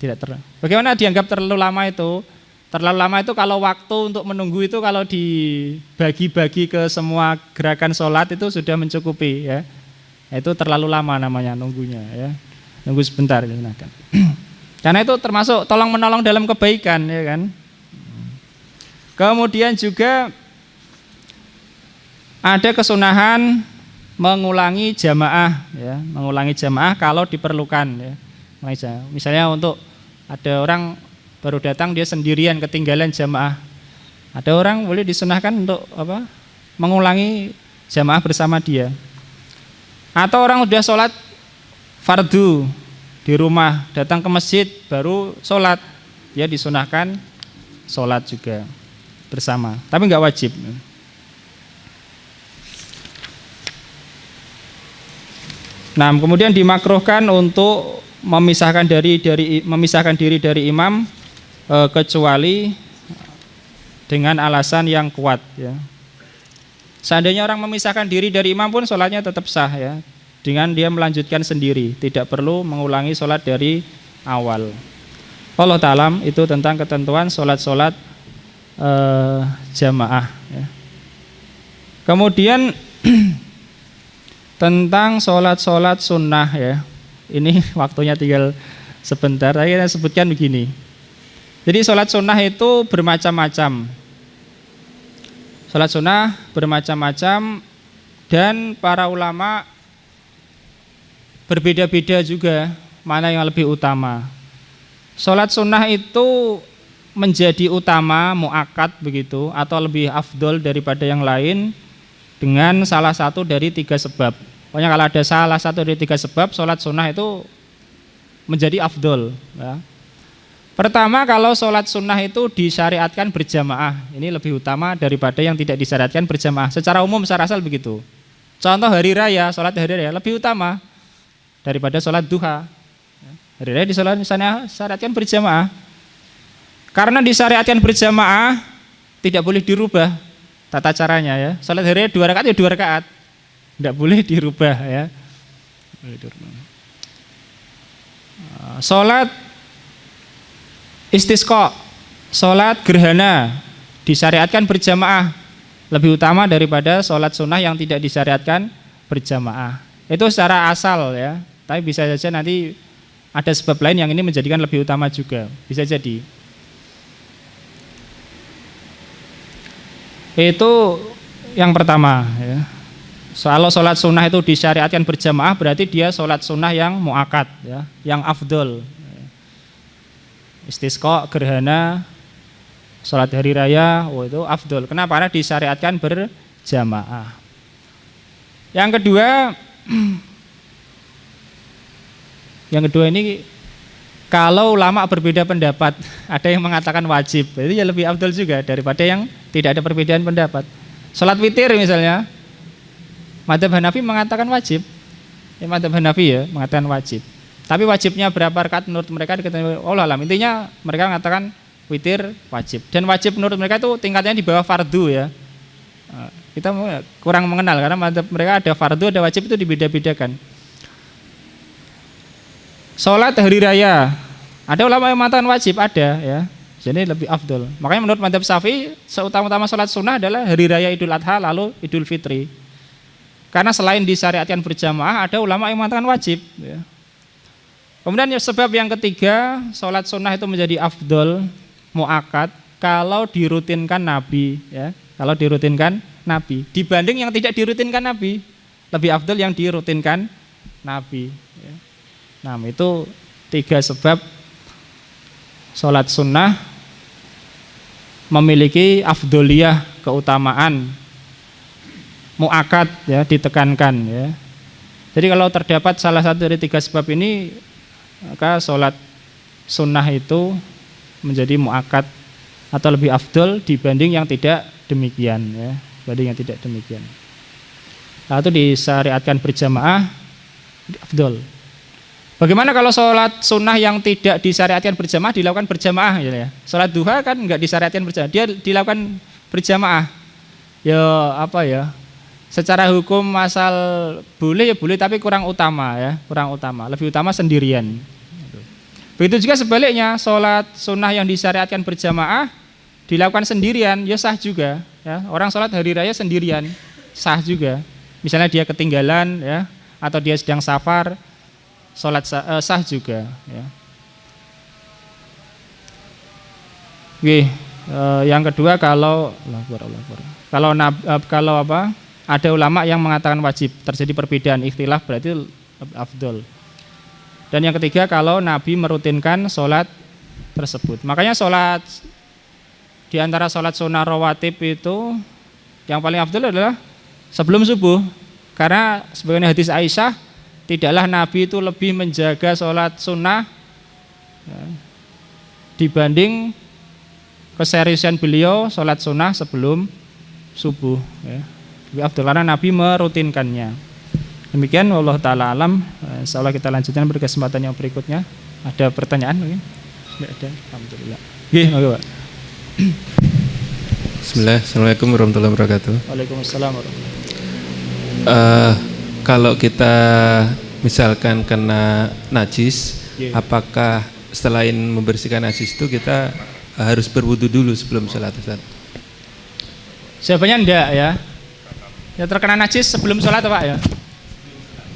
Bagaimana dianggap terlalu lama itu? Terlalu lama itu kalau waktu untuk menunggu itu kalau dibagi-bagi ke semua gerakan sholat itu sudah mencukupi ya. Itu terlalu lama namanya nunggunya ya. Nunggu sebentar digunakan. Karena itu termasuk tolong menolong dalam kebaikan ya kan. Kemudian juga ada kesunahan mengulangi jamaah ya, mengulangi jamaah kalau diperlukan ya. Misalnya untuk ada orang baru datang dia sendirian ketinggalan jamaah. Ada orang boleh disunahkan untuk mengulangi jamaah bersama dia. Atau orang sudah sholat fardu di rumah, datang ke masjid baru sholat, dia disunahkan sholat juga bersama, tapi nggak wajib. Nah, kemudian dimakruhkan untuk memisahkan diri dari imam kecuali dengan alasan yang kuat ya. Seandainya orang memisahkan diri dari imam pun sholatnya tetap sah ya, dengan dia melanjutkan sendiri, tidak perlu mengulangi sholat dari awal. Allah Ta'ala itu tentang ketentuan sholat jamaah ya. Kemudian tentang sholat sunnah ya, ini waktunya tinggal sebentar. Saya sebutkan begini. Jadi sholat sunnah itu bermacam-macam. Sholat sunnah bermacam-macam dan para ulama berbeda-beda juga mana yang lebih utama. Sholat sunnah itu menjadi utama, muakkad begitu, atau lebih afdol daripada yang lain dengan salah satu dari 3 sebab. Pokoknya kalau ada salah satu dari 3 sebab, sholat sunnah itu menjadi afdol ya. Pertama, kalau sholat sunnah itu disyariatkan berjamaah, ini lebih utama daripada yang tidak disyariatkan berjamaah. Secara umum, secara asal begitu. Contoh hari raya, sholat hari raya lebih utama daripada sholat duha. Hari raya disyariatkan berjamaah. Karena disyariatkan berjamaah, tidak boleh dirubah tata caranya ya. Sholat hari raya 2 rakaat ya 2 rakaat, tidak boleh dirubah ya. Sholat istisqa, sholat gerhana disyariatkan berjamaah, lebih utama daripada sholat sunnah yang tidak disyariatkan berjamaah. Itu secara asal ya, tapi bisa saja nanti ada sebab lain yang ini menjadikan lebih utama juga, bisa jadi. Itu yang pertama ya. Kalau sholat sunnah itu disyariatkan berjamaah, berarti dia sholat sunnah yang muakkad ya, yang afdol. Istisqa, gerhana, sholat hari raya, itu afdol. Kenapa? Karena disyariatkan berjamaah. Yang kedua ini kalau ulama berbeda pendapat, ada yang mengatakan wajib, itu ya lebih afdol juga daripada yang tidak ada perbedaan pendapat. Sholat witir misalnya, madzhab Hanafi mengatakan wajib, madzhab Hanafi ya mengatakan wajib. Tapi wajibnya berapa rakaat menurut mereka dikatakan Allah alam. Intinya mereka mengatakan witir wajib. Dan wajib menurut mereka itu tingkatnya di bawah fardu ya. Kita kurang mengenal karena mereka ada fardu, ada wajib, itu dibeda-bedakan. Sholat hari raya, ada ulama yang mengatakan wajib, ada ya. Jadi lebih afdol. Makanya menurut madzhab Syafi'i, seutama-utama sholat sunnah adalah hari raya Idul Adha lalu Idul Fitri. Karena selain disyariatkan berjamaah, ada ulama yang mengatakan wajib ya. Kemudian sebab yang ketiga, sholat sunnah itu menjadi afdol, muakkad kalau dirutinkan Nabi ya. Kalau dirutinkan Nabi dibanding yang tidak dirutinkan Nabi, lebih afdol yang dirutinkan Nabi ya. Nah, itu 3 sebab sholat sunnah memiliki afdoliyah, keutamaan, muakkad ya, ditekankan ya. Jadi kalau terdapat salah satu dari 3 sebab ini, maka sholat sunnah itu menjadi muakkad atau lebih afdol dibanding yang tidak demikian ya, dibanding yang tidak demikian. Lalu disyariatkan berjamaah, afdol. Bagaimana kalau sholat sunnah yang tidak disyariatkan berjamaah dilakukan berjamaah ya? Sholat duha kan enggak disyariatkan berjamaah, dia dilakukan berjamaah. Ya apa ya? Secara hukum asal boleh ya boleh, tapi kurang utama ya, kurang utama, lebih utama sendirian. Begitu juga sebaliknya, sholat sunnah yang disyariatkan berjamaah dilakukan sendirian, ya sah juga ya. Orang sholat hari raya sendirian, sah juga. Misalnya dia ketinggalan ya, atau dia sedang safar, sholat sah juga ya. Oke, yang kedua kalau apa? ada ulama yang mengatakan wajib, terjadi perbedaan ikhtilaf berarti afdol. Dan yang ketiga kalau Nabi merutinkan sholat tersebut. Makanya sholat di antara sholat sunnah rawatib itu yang paling afdol adalah sebelum subuh. Karena sebagaimana hadis Aisyah, tidaklah Nabi itu lebih menjaga sholat sunnah dibanding keseriusan beliau sholat sunnah sebelum subuh. Lebih afdol karena Nabi merutinkannya. Demikian wallahu taala alam. Insyaallah kita lanjutkan pada kesempatan yang berikutnya. Ada pertanyaan mungkin? Tidak ada. Alhamdulillah. Nggih, monggo, Pak. Bismillah. Assalamualaikum warahmatullahi wabarakatuh. Waalaikumsalam warahmatullahi wabarakatuh. Kalau kita misalkan kena najis, apakah selain membersihkan najis itu kita harus berwudu dulu sebelum sholat Ustaz? Jawabannya enggak ya. Ya terkena najis sebelum sholat Pak ya?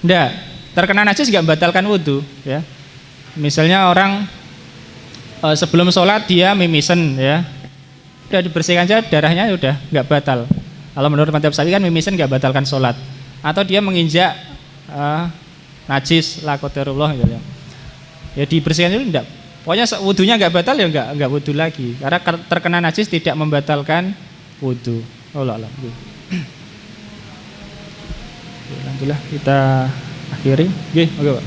Enggak. Terkena najis enggak membatalkan wudu ya. Misalnya orang sebelum sholat dia mimisen ya, udah dibersihkan saja darahnya udah enggak batal. Kalau menurut madzhab Syafi'i kan mimisen enggak batalkan sholat. Atau dia menginjak najis la qadarullah gitu ya. Ya dibersihkan dulu enggak. Pokoknya wudunya enggak batal ya enggak wudu lagi. Karena terkena najis tidak membatalkan wudu. Allah alam. Alhamdulillah kita akhiri. Nggih, monggo Pak.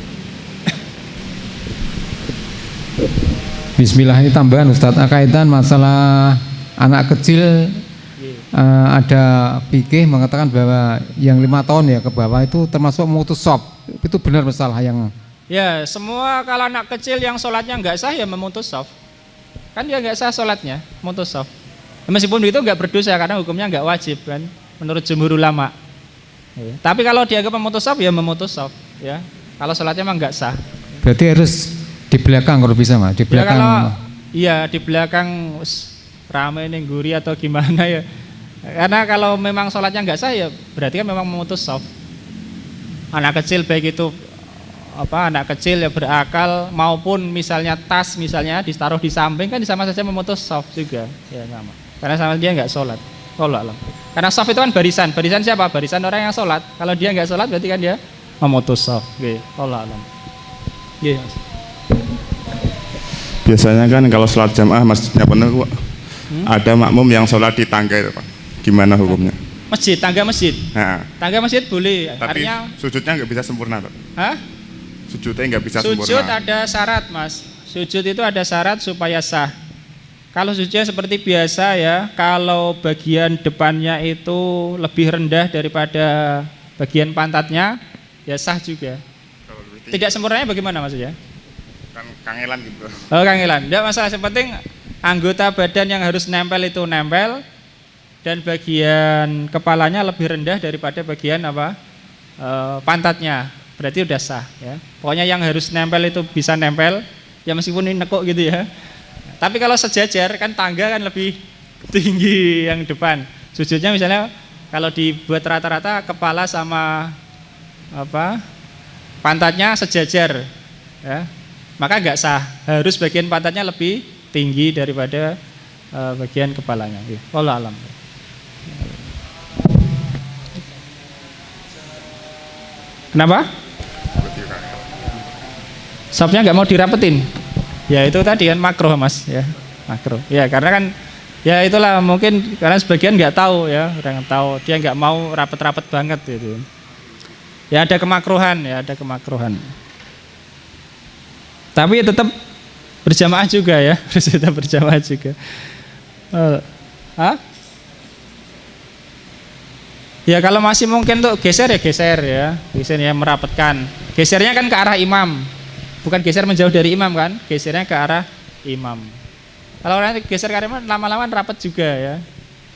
Bismillah, ini tambahan Ustadz, kaitan masalah anak kecil. Ada fikih mengatakan bahwa yang 5 tahun ya ke bawah itu termasuk memutus shaf. Itu benar masalah yang? Ya, semua kalau anak kecil yang sholatnya enggak sah ya memutus shaf. Kan dia enggak sah sholatnya, memutus shaf. Meskipun itu enggak berdosa karena hukumnya enggak wajib kan menurut jumhur ulama. Ya. Tapi kalau dianggap memutus shaf ya memutus shaf ya. Kalau sholatnya memang enggak sah. Berarti harus di belakang kalau bisa Mas, di belakang. Ya, iya di belakang ramai nengguri atau gimana ya. Karena kalau memang sholatnya enggak sah ya berarti kan memang memutus shaf. Anak kecil baik itu anak kecil ya berakal maupun misalnya tas misalnya ditaruh di samping kan sama saja memutus shaf juga ya sama. Karena sama dia enggak sholat. Allah alam. Karena shaf itu kan barisan. Barisan siapa? Barisan orang yang sholat. Kalau dia enggak sholat berarti kan dia memutus shaf. Allah alam. Biasanya kan kalau sholat jamaah masjidnya penuh, ada makmum yang sholat di tangga itu Pak. Gimana hukumnya? Masjid, tangga masjid. Nah, tangga masjid boleh. tapi artinya sujudnya nggak bisa sempurna Pak. Hah? Sujudnya nggak bisa Sujud sempurna. ada syarat Mas. Sujud itu ada syarat supaya sah. Kalau sujudnya seperti biasa ya, kalau bagian depannya itu lebih rendah daripada bagian pantatnya, ya sah juga. Tidak sempurnanya bagaimana maksudnya? Kan kangelan gitu. Oh kangelan, tidak masalah. Yang penting anggota badan yang harus nempel itu nempel dan bagian kepalanya lebih rendah daripada bagian pantatnya. Berarti udah sah ya. Pokoknya yang harus nempel itu bisa nempel, ya meskipun ini nekuk gitu ya. Tapi kalau sejajar kan tangga kan lebih tinggi yang depan. Sujudnya misalnya kalau dibuat rata-rata kepala sama pantatnya sejajar ya. Maka enggak sah. Harus bagian pantatnya lebih tinggi daripada bagian kepalanya. Wallahu alam. Kenapa? Safnya enggak mau dirapetin. Ya itu tadi kan makruh Mas ya, makruh. Ya karena kan ya itulah mungkin karena sebagian nggak tahu ya, orang tahu dia nggak mau rapet-rapet banget gitu. Ya ada kemakruhan ya, ada kemakruhan. Tapi ya tetap berjamaah juga ya, tetap berjamaah juga. Ya kalau masih mungkin tuh geser ya, geser ya merapatkan. Gesernya kan ke arah imam. Bukan geser menjauh dari imam kan, gesernya ke arah imam. Kalau orang geser ke arah imam lama-lama rapat juga ya.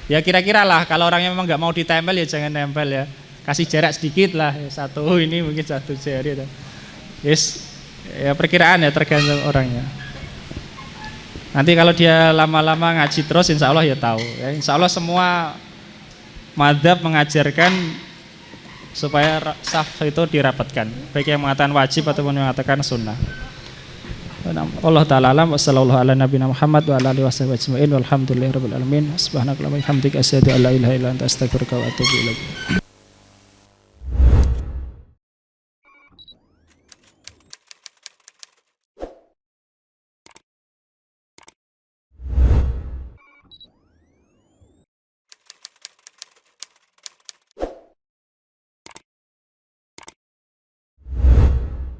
Ya kira-kira lah kalau orangnya memang nggak mau ditempel ya jangan nempel ya. Kasih jarak sedikit lah, satu ini mungkin satu jari. Yes, ya perkiraan ya tergantung orangnya. Nanti kalau dia lama-lama ngaji terus insya Allah ya tahu. Ya, insya Allah semua madzhab mengajarkan supaya saf itu dirapatkan, baik yang mengatakan wajib ataupun yang mengatakan sunnah. Allah taala alam. Wassallallahu ala nabiyina Muhammad wa ala alihi wasallam. Walhamdulillahirabbil alamin. Subhanakallahumma wa bihamdika asyhadu an la ilaha illa anta astaghfiruka wa atubu ilaik.